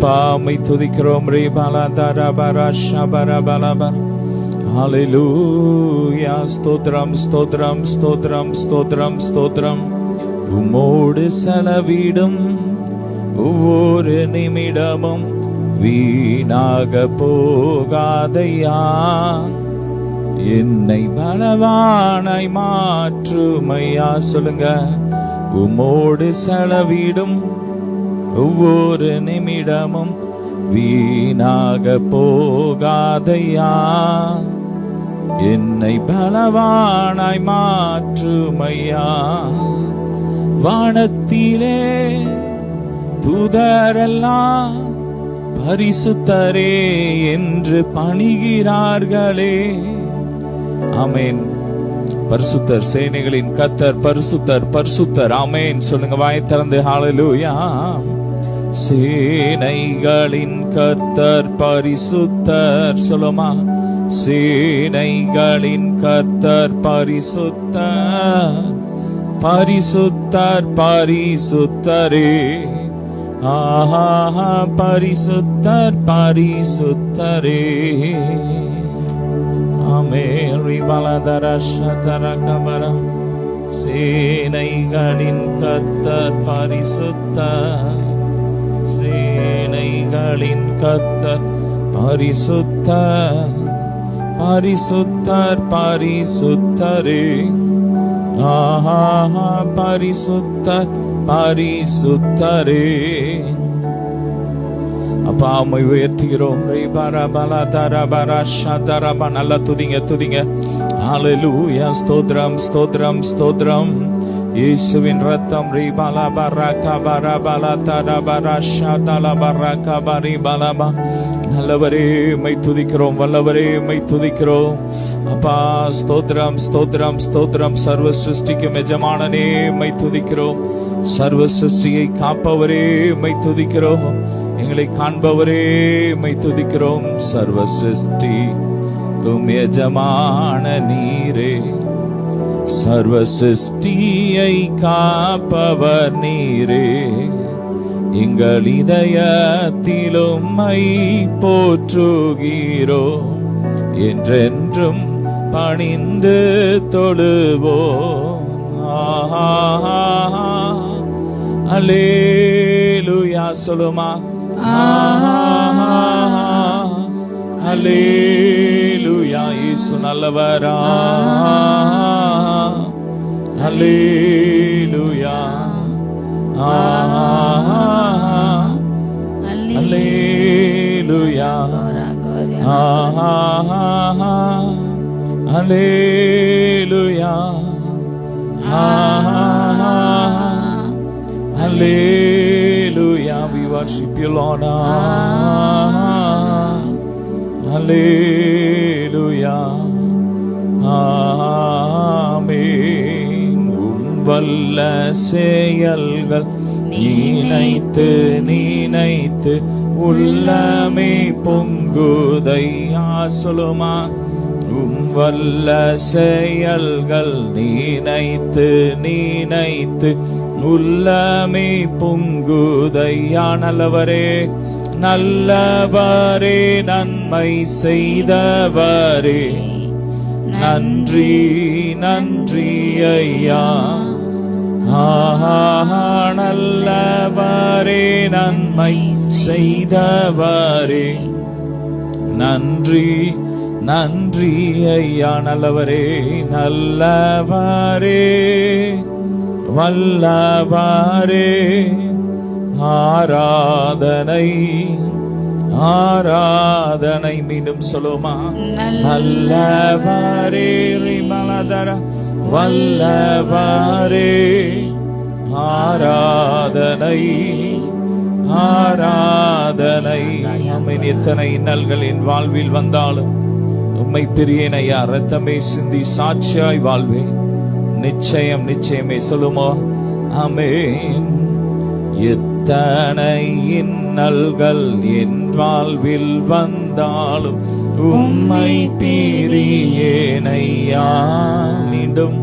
அப்பா உம்மை துதிக்கிறோம். ரே பாலா தாரா பாரா ஷபரா பாலா. ஹல்லேலூயா. ஸ்தோத்திரம் ஸ்தோத்திரம் ஸ்தோத்திரம் ஸ்தோத்திரம் ஸ்தோத்திரம். உம்மோடு செலவிடும் ஒவ்வொரு நிமிடமும் வீணாக போகாதையா. என்னை பலவானாய் மாற்றுமையா. சொல்லுங்க. உம்மோடு செலவிடும் ஒவ்வொரு நிமிடமும் வீணாக போகாதையா. என்னை பலவானாய் மாற்றுமையா. வானத்திலே தூதரெல்லாம் பரிசுத்தரே என்று பணிகிறார்களே. ஆமென். பரிசுத்தர், சேனைகளின் கர்த்தர் பரிசுத்தர் பரிசுத்தர். ஆமென். சொல்லுங்க வாய் திறந்து. ஹல்லேலூயா. சேனைகளின் கர்த்தர் பரிசுத்தர். சொல்லுமா. சேனைகளின் கர்த்தர் பரிசுத்தர் பரிசுத்தர் பரிசுத்தரே. ஆஹா பரிசுத்தர் பரிசுத்தரே. ஆமென். பலதரஷதரகமர. சேனைகளின் கர்த்தர் பரிசுத்தர். சேனைகளின் கர்த்தர் பரிசுத்தர் பரிசுத்தர் பரிசுத்தரே. ஆஹா பரிசுத்தர் பரிசுத்தரே. அப்பா உம்மை உயர்த்துகிறோம். நல்லா துதிங்க துதிங்க. ஹல்லேலூயா. ஸ்தோத்திரம் ஸ்தோத்திரம் ஸ்தோத்திரம். இயேசுவின் ரத்தம். ரீபாலா பராகா பரபாலா தரபரா ஷதலா பராகா பரிபாலா. நல்லவரே உம்மை துதிக்கிறோம். வல்லவரே உம்மை துதிக்கிறோம். அப்பா ஸ்தோத்திரம் ஸ்தோத்திரம் ஸ்தோத்திரம். சர்வ சிருஷ்டிக்கும் எஜமானனே உம்மை துதிக்கிறோம். சர்வ சிருஷ்டியை காப்பவரே உம்மை துதிக்கிறோம். எங்களை காண்பவரே உம்மை துதிக்கிறோம். சர்வ சிருஷ்டிக்கும் எஜமான நீரே. சர்வ சிருஷ்டியை காப்பவர் நீரே. எங்கள் இதயத்தில் உம்மை போற்றுகிறோம். என்றென்றும் பணிந்து தொழுவோம். அல்லேலூயா. சொல்லுமா. அல்லேலூயா. இயேசு நல்லவரா. அல்லேலூயா. அல்லேலூயா. அல்லேலூயா. Hallelujah, we worship you, Lord. Hallelujah. Amen. வல்ல செயல்கள் நினைத்து நினைத்து உள்ளமே பொங்குதையா. சொல்லுமா. வல்ல செயல்கள் நினைத்து நினைத்து உள்ளமே பொங்குதையா. நல்லவரே நல்லவரே நன்மை செய்தவரே. நன்றி நன்றி ஐயா. நல்லவரே நன்மை செய்தவரே. நன்றி நன்றி ஐயா. நல்லவரே நல்லவரே வல்லவரே. ஆராதனை ஆராதனை. மீண்டும் சொல்லுமா. நல்லவரே மலதர வல்லவரே. ஆராதனை ஆராதனை. ஆமென். எத்தனை இன்னல்களின் வாழ்வில் வந்தாலும் உம்மை பிரியேன் ஐயா. ரத்தமே சிந்தி சாட்சியாய் வாழ்வேன். நிச்சயம் நிச்சயமே. சொல்லுமோ. ஆமென். எத்தனை இன்னல்கள் என் வாழ்வில் வந்தாலும் உம்மை பிரியேன் ஐயா. மீண்டும்.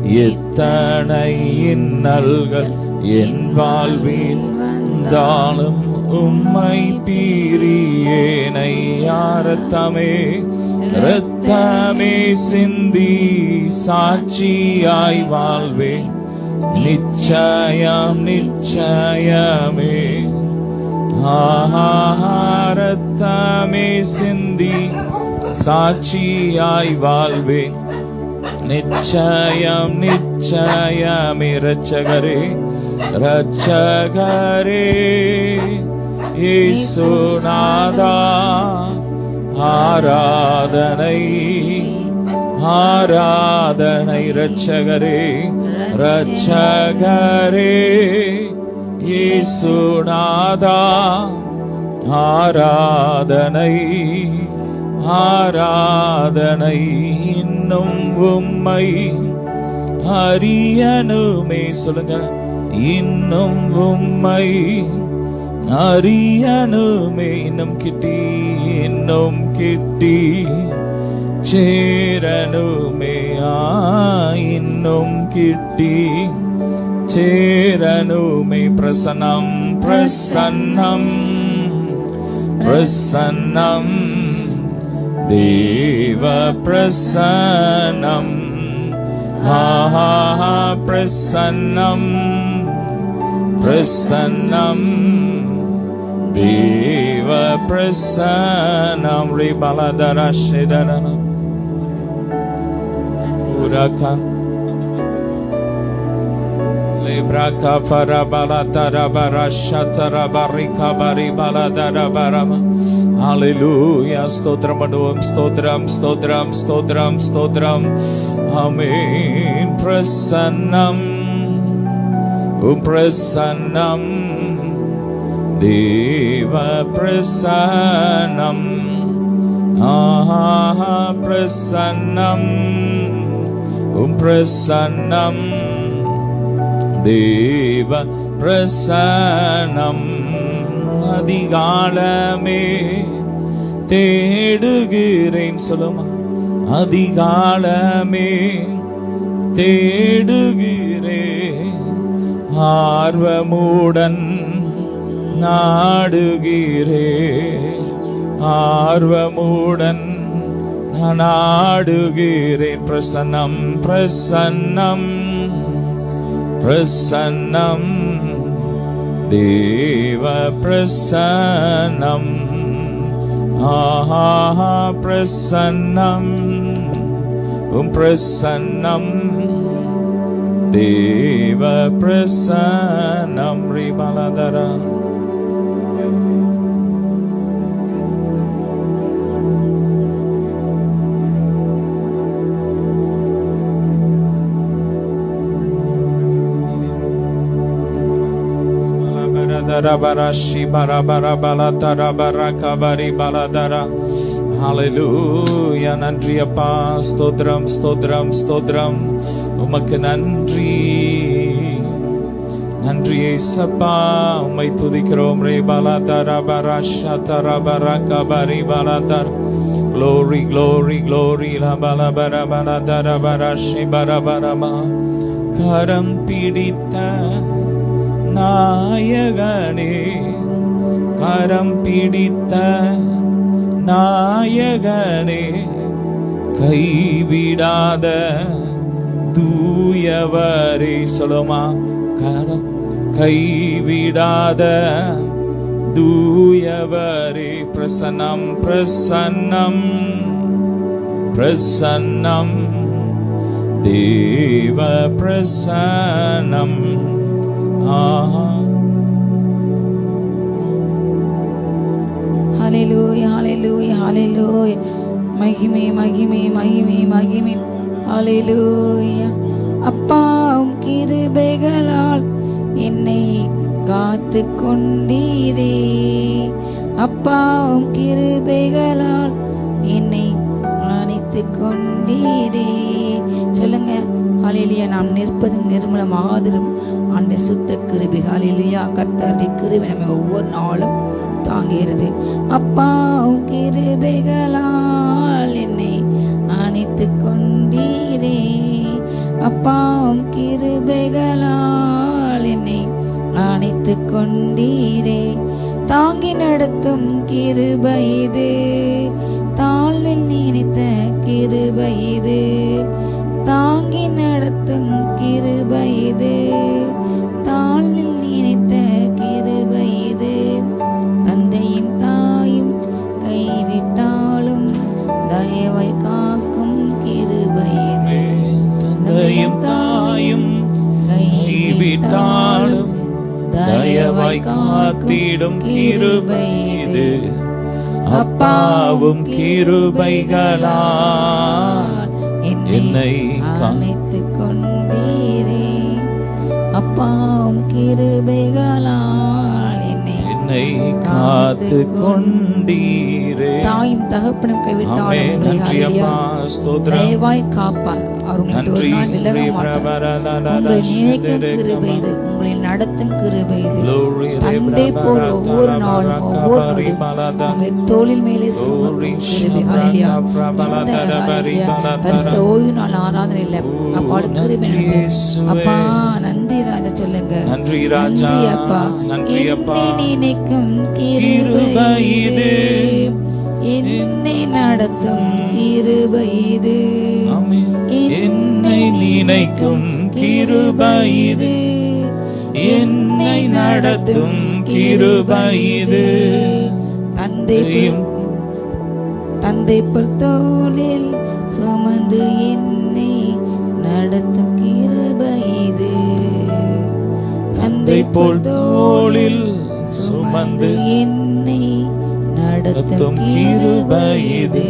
எத்தனை இன்னல்கள் என் வாழ்வில் வந்தாலும் உம்மை பிரியேனையா. ரத்தமே ரத்தமே சிந்தி சாட்சியாய் வாழ்வேன், நிச்சயம் நிச்சயமே. ரத்தமே சிந்தி சாட்சியாய் வாழ்வேன், நிச்சயம் நிச்சயமே. ரட்சகரே ரட்சகரே இயேசுநாதா, ஆராதனை ஆராதனை. ரட்சகரே ரட்சகரே இயேசுநாதா, ஆராதனை ஆராதனை. இன்னும் உம்மை அறியனுமே. சொல்லுங்க, இன்னும் உம்மை அறியனுமே. இன்னும் கிட்டி சேரனுமே. இன்னும் கிட்டி சேரனுமே. பிரசன்னம் பிரசன்னம் பிரசன்னம் தேவ பிரசன்னம். பிரசன்னம் பிரசன்னம் தேவ பிரசன்னம். ரிபலதர ஷிதரன உரக லிப்ரக ஃபரபலதர பரஷதர பரிக பரிபலதர பரம. ஹalleluya. ஸ்தோத்திரம் பண்ணுவோம். ஸ்தோத்திரம் ஸ்தோத்திரம் ஸ்தோத்திரம் ஸ்தோத்திரம். ஆமென். பிரசன்னம் பிரசன்னம் தேவ பிரசன்னம். பிரசன்னம் பிரசன்னம் தேவ பிரசன்னம். அதிகாலமே தேடுகிறேன். சொல்லுமா, அதிகாலமே தேடுகிறேன், ஆர்வமுடன் நாடுகிறேன், ஆர்வமுடன் நாடுகிறேன். பிரசன்னம் பிரசன்னம் பிரசன்னம் தேவ பிரசன்னம். பிரசன்னம் பிரசன்னம் தேவ பிரசன்னம். ரிபலதர Barashi barabara balatara baraka bari baladara. Hallelujah. நன்றி அப்பா. ஸ்தோத்திரம் ஸ்தோத்திரம் ஸ்தோத்திரம். உமக்கு நன்றி நன்றி ஏசப்பா. உம்மை துதிக்கிறோம். ரே பாலாதர பராஷதர baraka bari baladara. Glory glory glory la balabara baladara barashi barabarama. கரம் பிடித்த நாயகனே, கரம் பிடித்த நாயகனே, கைவிடாத தூயவரே. சொல்லுமா, கரம் கைவிடாத தூயவரே. பிரசன்னம் பிரசன்னம் பிரசன்னம் தேவ பிரசன்னம். ஹalleluya ஹalleluya ஹalleluya. மகிமை மகிமை மகிமை மகிமை. ஹalleluya. அப்பா உம் கிருபைகளால் என்னை காத்து கொண்டீரே, அப்பா உம் கிருபைகளால் என்னை அணைத்து கொண்டீரே. சொல்லுங்க, ஹalleluya. நாம் நிற்பதும் நிர்மலமாதிரும் அந்த சுத்த கிருபை. ஹalleluya. கர்த்தருடைய கிருபை நம்ம ஒவ்வொரு நாளும் தாங்குகிறது. அப்பா உம் கிருபைகளால் என்னை அணைத்து கொண்டீரே, அப்பா உம் கிருபைகளால் என்னை அணைத்து கொண்டீரே. தாங்கி நடத்தும் கிருபை இது, தாழ்வில் நினைத்த கிருபை இது, தாங்கி நடத்தும் கிருபை இது, தாழ்வில் நினைத்த கிருபை இது. தந்தையும் தாயும் கைவிட்டாலும் தயவாய் காக்கும் கிருபை இது, தந்தையும் தாயும் கைவிட்டாலும் தயவாய் காத்திடும் கிருபை இது. அப்பாவும் கிருபைகளால் என்னை அணைத்துக் கொண்டீரே, அப்பாவும் கிருபைகளால் என்னை காத்து கொண்டீரே. தாயும் தகப்பனும் கைவிட்டாலும் தயவாய் காப்பார். அவர் உங்களை விலக மாட்டார். உங்களை நினைக்கும் கிருபை இது, உங்களை நடத்தும் கிருபை இது. தந்தை போல் ஒவ்வொரு நாளும் ஒவ்வொரு நொடியும் உங்களை தோளின் மேலே சுமக்கும் கிருபை. ஹல்லேலூயா. பரிசுத்த ஓய்வு நாள் ஆராதனை இல்லை அப்பாடு கிருபை. அப்பா நன்றி ராஜா சொல்லுங்க. நன்றி ராஜா, அப்பா. நன்றி அப்பா. நினைக்கும் கிருபை இது, என்னை நடத்தும் கிருபை இது, என்னை நினைக்கும் கிருபை இது, என்னை நடத்தும் கிருபை இது. தந்தை போல் தோளில் சுமந்து என்னை நடத்தும் கிருபை இது, தந்தை போல் தோளில் சுமந்து என்னை நடத்தும் கிருபை இது.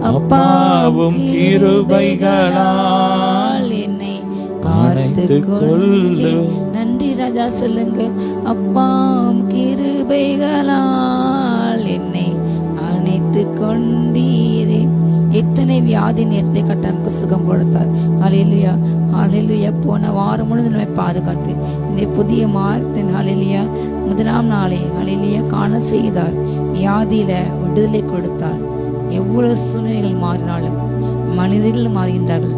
அப்பாவும் கிருபைகளால் என்னை காத்துக் கொள்ளு. நன்றி ராஜா சொல்லுங்க. அப்பாவும் கிருபைகளால் என்னை அணைத்துக் கொண்டீரே. எத்தனை வியாதி நேரத்தை கட்டனுக்கு சுகம் கொடுத்தார். ஹல்லேலூயா, ஹல்லேலூயா. போன வாரம் முழுவதும் நம்மை பாதுகாத்து இந்த புதிய மாதத்தின் ஹல்லேலூயா முதலாம் நாளை ஹல்லேலூயா காண செய்தார். வியாதியில விடுதலை கொடுத்தார். எவ்வளவு சூழ்நிலைகள் மாறினாலும் மனிதர்கள் மாறுகின்றார்கள்,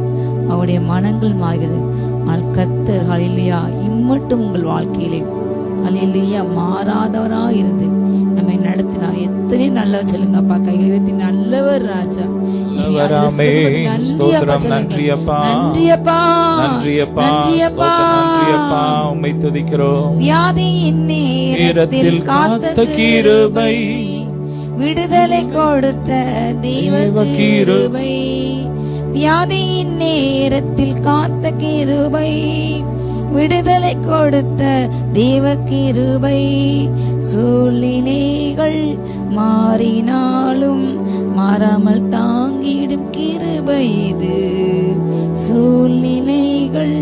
அவருடைய மனங்கள் மாறுகிறது. ஆனால் கர்த்தர் ஹல்லேலூயா இம்மட்டும் உங்கள் வாழ்க்கையிலே ஹல்லேலூயா மாறாதவராக இருந்து நம்மை நடத்தினார். எத்தனை நல்லவர் சொல்லுங்கப்பா. கைகளை உயர்த்தி நல்லவர் ராஜா. உம்மை துதிக்கிறோம். வியாதியின் நேரத்தில் காத்த கிருபை, விடுதலை கொடுத்த தேவ கிருபை, வியாதியின் நேரத்தில் காத்த கிருபை, விடுதலை கொடுத்த தேவ கிருபை. சூழ்நிலைகள் மாறினாலும் மாறாமல் தாங்கிடும் கிருபை இது, சூழ்நிலைகள்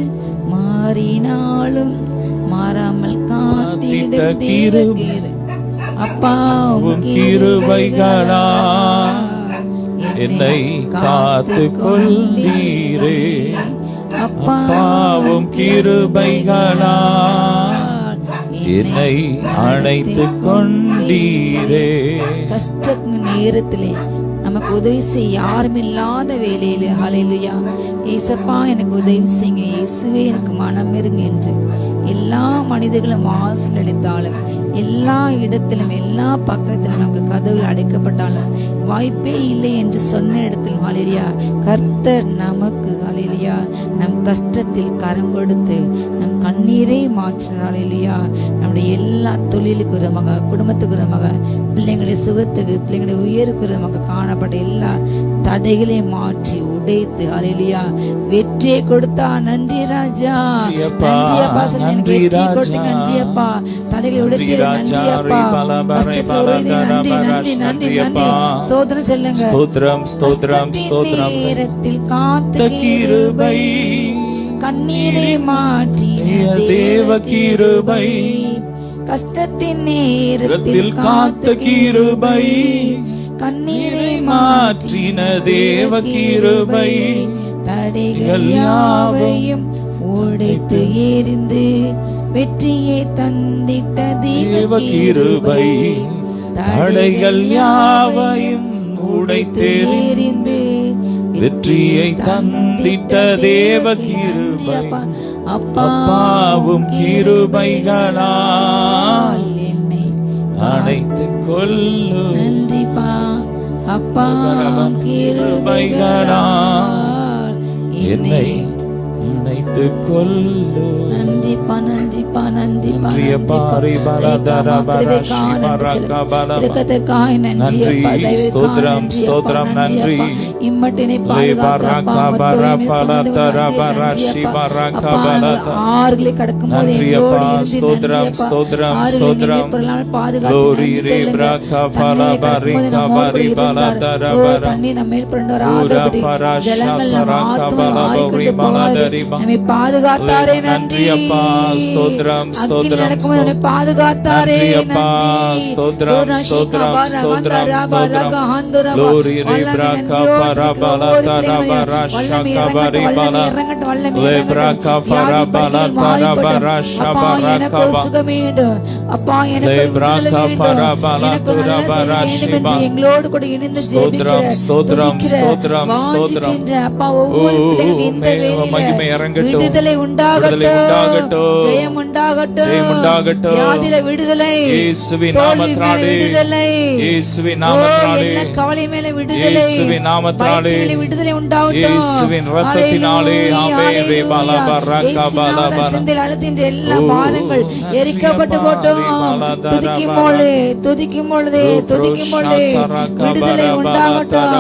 மாறினாலும் மாறாமல் காத்திடும் கிருபை. அப்பாவும் கிருபைகளால் என்னை காத்து கொண்டீரே. அப்பாவும் கிருபைகளால் என்னை அணைத்துக் கொண்டீரே. கஷ்ட நேரத்திலே நமக்கு உதவி செய்ய யாரும் இல்லாத வேலையில ஹல்லேலூயா ஏசப்பா எனக்கு உதவி செய்யுங்க, இயேசுவே எனக்கு மனம் இருங்க என்று எல்லா மனிதர்களும் வாசல் அடைத்தாலும், எல்லா இடத்திலும் எல்லா பக்கத்திலும் நமக்கு கதவுகள் அடைக்கப்பட்டாலும் வாய்ப்பே இல்லை என்று சொன்ன இடத்தில் ஹல்லேலூயா கர்த்தர் நமக்கு ஹல்லேலூயா நம் கஷ்டத்தில் கரம் கொடுத்து நம் கண்ணீரை மாற்றினார். ஹல்லேலூயா நம்முடைய எல்லா தொழிலுக்கு உரமாக, குடும்பத்துக்கு உரமாக, பிள்ளைங்களுடைய சுகத்துக்கு, பிள்ளைங்களுடைய உயருக்கு உரமாக காணப்பட்ட எல்லா தடைகளையும் மாற்றி உடைத்து ஹல்லேலூயா வெற்றியை கொடுத்தா. நன்றி ராஜா, நன்றி அப்பா. நன்றி அப்பா. தடைகளை உடைத்து நன்றி அப்பா. நன்றி நன்றி நன்றி. ஸ்தோத்திரம் சொல்லுங்க. ஸ்தோத்திரம் ஸ்தோத்திரம் ஸ்தோத்திரம். நேரத்தில் காத்த கிருபை, கண்ணீரை மாற்றின தேவ கிருபை, கஷ்டத்தின் நேரத்தில் காத்த கிருபை, கண்ணீரை மாற்றின தேவ கிருபை. தடைகள் யாவையும் உடைத்து எறிந்து வெற்றியை தந்திட்ட தேவ கிருபை. தடைகள் யாவையும் உடைத்தெறிந்து வெற்றியை தந்திட்ட தேவ கிருபை. அப்பாவும் கிருபைகளால் என்னை அணைத்துக் கொள்ளு நன்றிப்பா அப்பா கிருபைகளால் என்னை அணைத்துக் கொள்ளு. நன்றிப்பா நன்றிப்பா நன்றிப்பா நன்றியப்பா. இரக்கத்திற்காக நன்றி அப்பா, ஸ்தோத்திரம் ஸ்தோத்திரம் நன்றி. இம்மட்டினை ஆறுகளை கடக்கும் போது ஸ்தோத்திரம் ஸ்தோத்திரம் ஸ்தோத்திரம். தண்ணி நம்ம நம்மை பாதுகாத்தாரே நன்றி அப்பா. ஸ்தோத்திரம் ஸ்தோத்திரம் பாதுகாத்தாரே நன்றி. ஸ்தோத்திரம் ஸ்தோத்திரம் ஸ்தோத்திரம் ஸ்தோத்திரம். லோரி ரேப்ரா கஃபரா பலதரா பரஷா கபரி பல லேப்ரா கஃபரா பலதரா பரஷா பரகபா அப்பா லேப்ரா கஃபரா பலதரா பரஷிபா. எங்களோடு கூட இணைந்து ஸ்தோத்திரம் ஸ்தோத்திரம் ஸ்தோத்திரம் ஸ்தோத்திரம். அப்பா ஒவ்வொரு பிள்ளைகளும் இந்த மகிமை இறங்கட்டும். விடுதலை உண்டாகட்டும், ஜெயம் உண்டாகட்டும், ஜெயம் உண்டாகட்டும். வியாதியில விடுதலை, இயேசுவின் நாமத்தினாலே, விடுதலை, இயேசுவின் நாமத்தினாலே, எல்லா கவலை மேல விடுதலை, இயேசுவின் நாமத்தினாலே, விடுதலை உண்டாகட்டும். இயேசுவின் இரத்தத்தினாலே. ஆமென். ரேபாலா பரகா பாலா சிந்தையில் அழுத்தின்ற எல்லா பாரங்கள் எரிக்கப்பட்டு போட்டும். துதிக்கும் பொழுது துதிக்கும் பொழுதே துதிக்கும் பொழுதே விடுதலை உண்டாகட்டும்.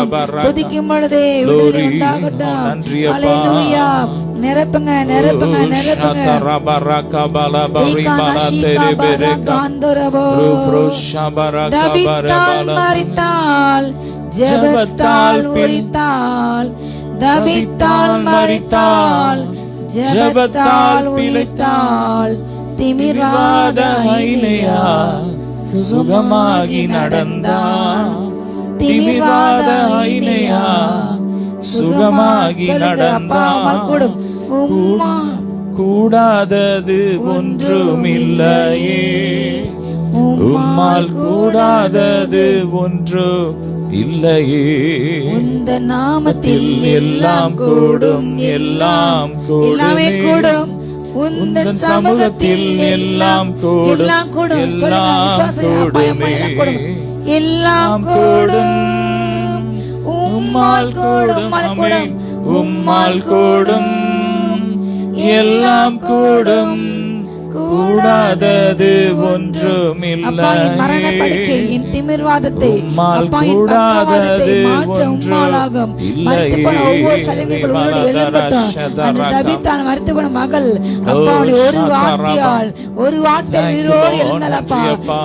துதிக்கும் பொழுதே விடுதலை உண்டாகட்டும். ஹல்லேலூயா. நிரப்புங்க நிரப்புங்க நிரப்புங்க. தபித்தால் மரித்தால் ஜெபத்தால் உரித்தால், தபித்தால் மரித்தால் ஜெபத்தால் உரித்தால், திமிராத ஐனையா சுகமாகி நடந்தான். திமிராத ஐனையா சுகமாகி நடந்தான். கூடாதது ஒன்றுமில்லையே, உம்மால் கூடாதது ஒன்று இல்லையே. உந்த நாமத்தில் எல்லாம் கூடும், எல்லாம் கூடும். உந்தன் சமூகத்தில் எல்லாம் கூடும், எல்லாம் கூடுமே. எல்லாம் கூடும். உம்மால் கூடும், உம்மால் கூடும், எல்லாம் கூடும். கூடாதது ஒன்றுமில்லை. என் திமிர்வாதத்தை உம்மால் கூடாதது உம்மாலாகும். மரித்துப்போன ஒவ்வொரு சரீரங்கள் உயிரோடு எழும்பட்டும். தபித்தால் மரித்துப்போன மகள் அப்பாவுடைய ஒரு வார்த்தை உயிரோடு எழுந்தால் அப்பா,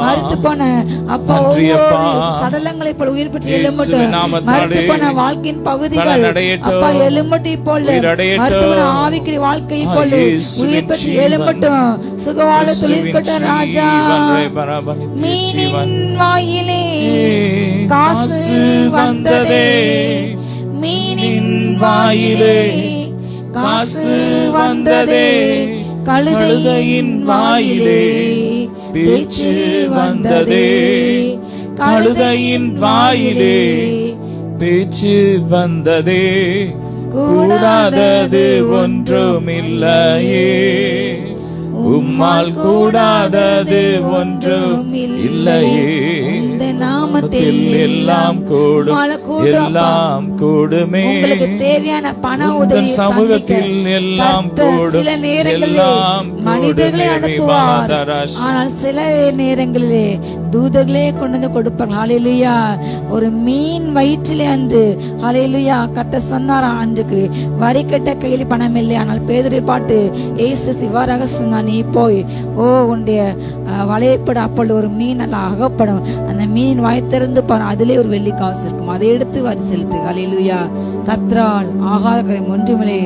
மரித்துப்போன அப்பா ஒவ்வொரு சடலங்களை போல உயிர் பெற்று எழும்பட்டும். மரித்துப்போன வாழ்க்கையின் பகுதிகள் அப்பா எழும்பட்டு போல, மரித்துப்போன ஆவிக்குரிய வாழ்க்கையை போல உயிர் பெற்று எழும்பட்டும். சுகவாழ துளிர்கட்ட ராஜா. மீனின் வாயிலே காசு வந்ததே, மீனின் வாயிலே காசு வந்ததே, கழுதையின் வாயிலே பேச்சு வந்ததே, கழுதையின் வாயிலே பேச்சு வந்ததே. கூடாதது ஒன்றுமில்லையே, உம்மால் கூடாதது ஒன்றும் இல்லையே. இந்த நாமத்தில் எல்லாம் கூடும், எல்லாம் கூடுமே. உங்களுக்கு தேவையான பண உதவி சமூகத்தில் எல்லாம் கூடும், சில நேரங்களிலே மனிதர்களை அனுப்புவார், ஆனால் சில நேரங்களிலே தூதர்களே கொண்டு வந்து கொடுப்பாங்க. ஹல்லேலூயா. ஒரு மீன் வயிற்றிலே அன்று ஹல்லேலூயா கர்த்தர் சொன்னாரா, அன்றுக்கு வரி கட்ட கையில் பணம் இல்லை, ஆனால் பேதுரு பாட்டு இயேசு இவ்வாறாக சொன்னார், நீ போய் உன்னுடைய வளையப்பட அப்பொழுது ஒரு மீன் எல்லாம் அகப்படும், அந்த மீன் வாய்த்திருந்து பாரு, அதிலே ஒரு வெள்ளி காசு இருக்கும், அதை எடுத்து வரி செலுத்து. ஹல்லேலூயா. கர்த்தரால் ஆகாத ஒன்றுமில்லை.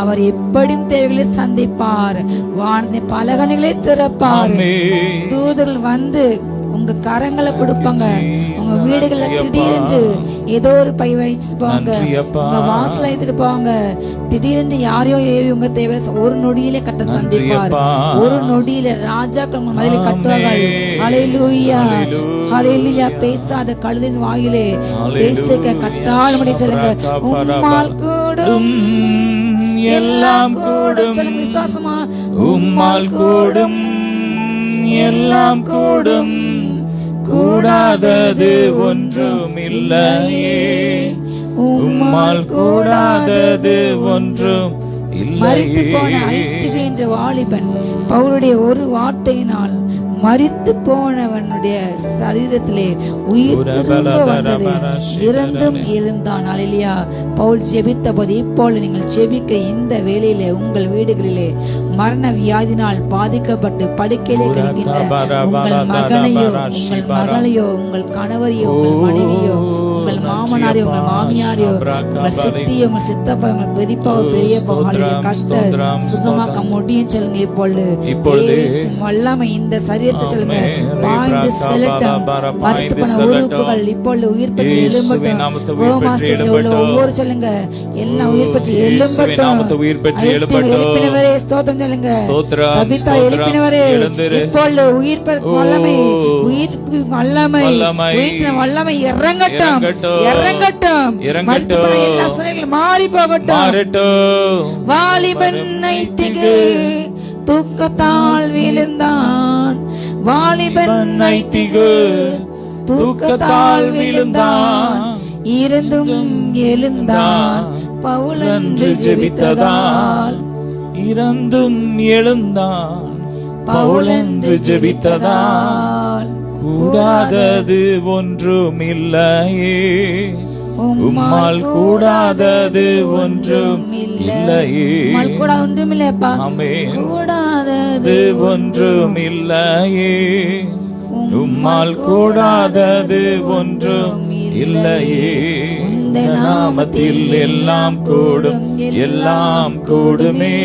அவர் எப்படியும் தேவைகளை சந்திப்பார், வானத்தின் பலகணிகளை திறப்பார். தூதர்கள் வந்து உங்க கரங்களை கொடுப்பாங்க, உங்க வீடுகளை திடீரென்று ஏதோ ஒரு பை வச்சுட்டு போவாங்க, உங்க வாசல எடுத்துட்டு போவாங்க. திடீரென்று யாரையோ ஏவி உங்க தேவை ஒரு நொடியிலே கட்ட சந்திப்பார். ஒரு நொடியில ராஜாக்கள் மதிலை கட்டுவார்கள். ஹல்லேலூயா. ஹல்லேலூயா. பேசாத கழுதின் வாயிலே பேசுக கட்டால் முடி சொல்லுங்க. உம்மால் கூடும், எல்லாம் கூடும். சொல்லுங்க விசுவாசமா. உம்மால் கூடும், எல்லாம் கூடும். கூடாதது ஒன்றும் இல்லையே, உம்மால் கூடாதது ஒன்றும் மரித்து போன இல்லையே. ஐத்திகை என்ற வாலிபன் பவுலுடைய ஒரு வார்த்தையினால் மரித்து போனவனுடைய சரீரத்திலே உயிர் திரும்ப வந்தது, இறந்தும் எழுந்தான். அல்லேலூயா. பவுல் ஜெபித்த போது இப்போது நீங்கள் ஜெபிக்க இந்த வேளையிலே உங்கள் வீடுகளிலே மரண வியாதினால் பாதிக்கப்பட்டு படுக்கையிலே கிடக்கின்ற உங்கள் மகனையோ உங்கள் மகளையோ உங்கள் கணவரையோ உங்கள் மனைவியோ உங்கள் மாமனாரையோ உங்கள் மாமியாரையோ உங்கள் சித்தியோ உங்கள் சித்தப்பா உங்கள் பெரியப்பாவோ பெரியப்பா கஷ்ட சுகமாக்க முடியும் சொல்லுங்க. இப்பொழுது வல்லமை இந்த சரீரத்தை சொல்லுங்க பாய்ந்து செல்லட்டும். மரித்து போன உறுப்புகள் இப்பொழுது உயிர் பெற்று எழும்பட்டும். கோமாஸ்டர் உள்ள ஒவ்வொரு சொல்லுங்க எல்லாம் உயிர் பெற்று எழும்பட்டும். எழுப்பினவரே ஸ்தோத்திரம் சொல்லுங்க. தபிதா எழுப்பினவரே இப்பொழுது உயிர் வல்லமை உயிர் வல்லமை உயிர் வல்லமை இறங்கட்டும் இறங்கட்டும். மரித்து போன எல்லா சூழ்நிலைகளும் மாறி போகட்டும். வாலிபன் ஐத்திகு தூக்கத்தால் விழுந்தான், வாலிபன் ஐத்திகு தூக்கத்தால் விழுந்தான், இருந்தும் எழுந்தான் பவுலன்று ஜெபித்ததால், இறந்தும் எழுந்தான் பவுலன்று ஜெபித்ததால். கூடாதது ஒன்றும் இல்லையே, உம்மால் கூடாதது ஒன்றும் இல்லையே. ஒன்றும் இல்லப்பா, கூடாதது ஒன்றும் இல்லையே, உம்மால் கூடாதது ஒன்றும் இல்லையே. நாமத்தில் எல்லாம் கூடும், எல்லாம் கூடுமே.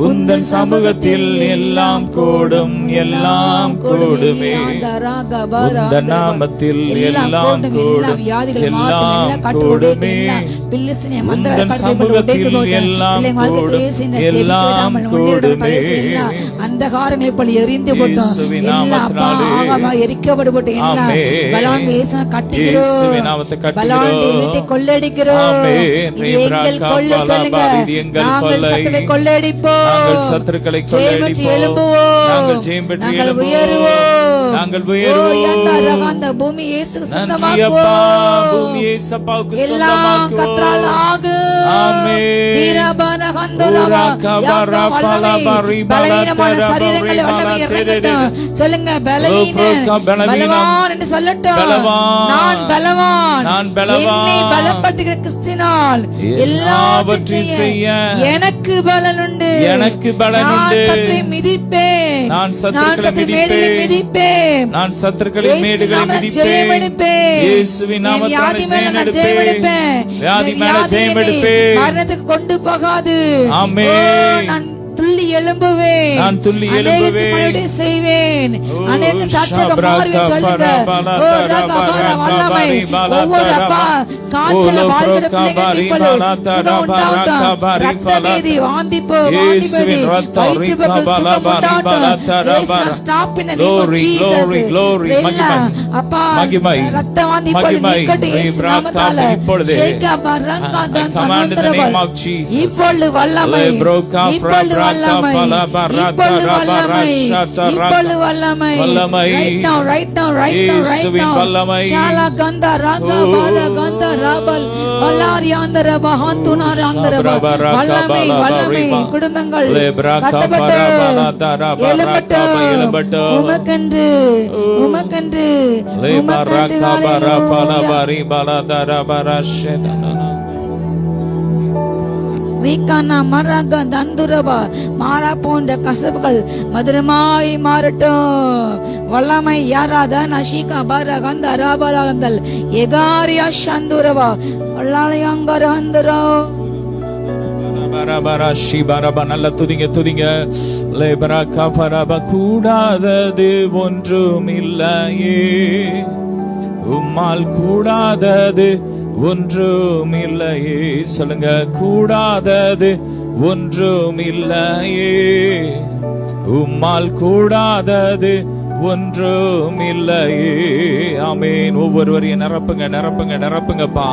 உந்தன் சமூகத்தில் எல்லாம் கூடும், எல்லாம் கூடுமே. உந்த நாமத்தில் எல்லாம் கூடும், எல்லாம் கூடுமே. உந்தன் சமூகத்தில் எல்லாம் கூடும், எல்லாம் கூடுமே. அந்த காரங்களை இப்ப எரிந்து போட்டோம், எரிக்கப்பட்டு கொள்ளடிக்கிறோம். கொள்ளடிப்போம், நாங்கள் சத்துருக்களை கொள்ளையடிப்போம், நாங்கள் ஜெயம் பெற்று எழும்புவோம், நாங்கள் உயருவோம். அந்த பூமி இயேசுவுக்கு நன்றி அப்பா, பூமி இயேசுவுக்கு சொந்தமாக்குவோம். ஆமென். சொல்லுங்க பலவான் என்று சொல்லட்டும். நான் பலவான், நான் பலவான். என்னை பலப்படுத்துகிற கிறிஸ்துவினால் எல்லாவற்றையும் செய்ய எனக்கு பலன் உண்டு, எனக்கு பலன் உண்டு. மிதிப்பேன், நான் சத்துருக்களை மிதிப்பேன், நான் சத்துருக்களின் மேடுகளை மிதிப்பேன். இயேசுவின் நாமத்தால் ஜெயம் எடுப்பேன், வியாதி மேல ஜெயம் எடுப்பேன். மரணத்துக்கு கொண்டு போகாது. ஆமென். நான் துள்ளி எழும்புவேன், நான் துள்ளி எழும்புவேன், செய்வேன். அநேக சாட்சியாக மாறுவேன். சொல்லுங்க ஒவ்வொரு அப்பா காய்ச்சல வாழ்கிற பிள்ளைகள் சுகம் உண்டாகட்டும். ரத்தபேதி, வாந்திப்பு, stop in the name of Jesus. அப்பா ரத்த வாந்தி நீக்கட்டும் நாமத்தால. ஷேகா பரங்கா தந்தரவல் இப்பொழுது வல்லமை, இப்பொழுது வல்லமை, இப்பொழுது வல்லமை, வல்லமை. Right now, right now, right now, right now. Shala ganda raga bala ganda rabal balariandara bahantunarandara வல்லமை, வல்லமை. குடும்பங்கள் கட்டப்பட்டு எழும்பட்டு உமக்கென்று, உமக்கென்று, உமக்கென்று. மரக தந்துரபா மாறா போன்ற கசப்புகள் மதுரமாய் மாறட்டும். வல்லமை யாராத நஷிகா பரகந்த ராபரகந்தல் எகாரியா சந்துரபா வல்லாலயங்கரந்தரோ நல்ல துதிங்க துதிங்க. கூடாதது ஒன்றும் இல்லையே, உம்மால் கூடாதது ஒன்றும் இல்லையே. சொல்லுங்க, கூடாதது ஒன்றும் இல்லையே, உம்மால் கூடாதது ஒன்றும் இல்லையே. ஆமென். ஒவ்வொருவரையும் நிரப்புங்க நிரப்புங்க நிரப்புங்கப்பா.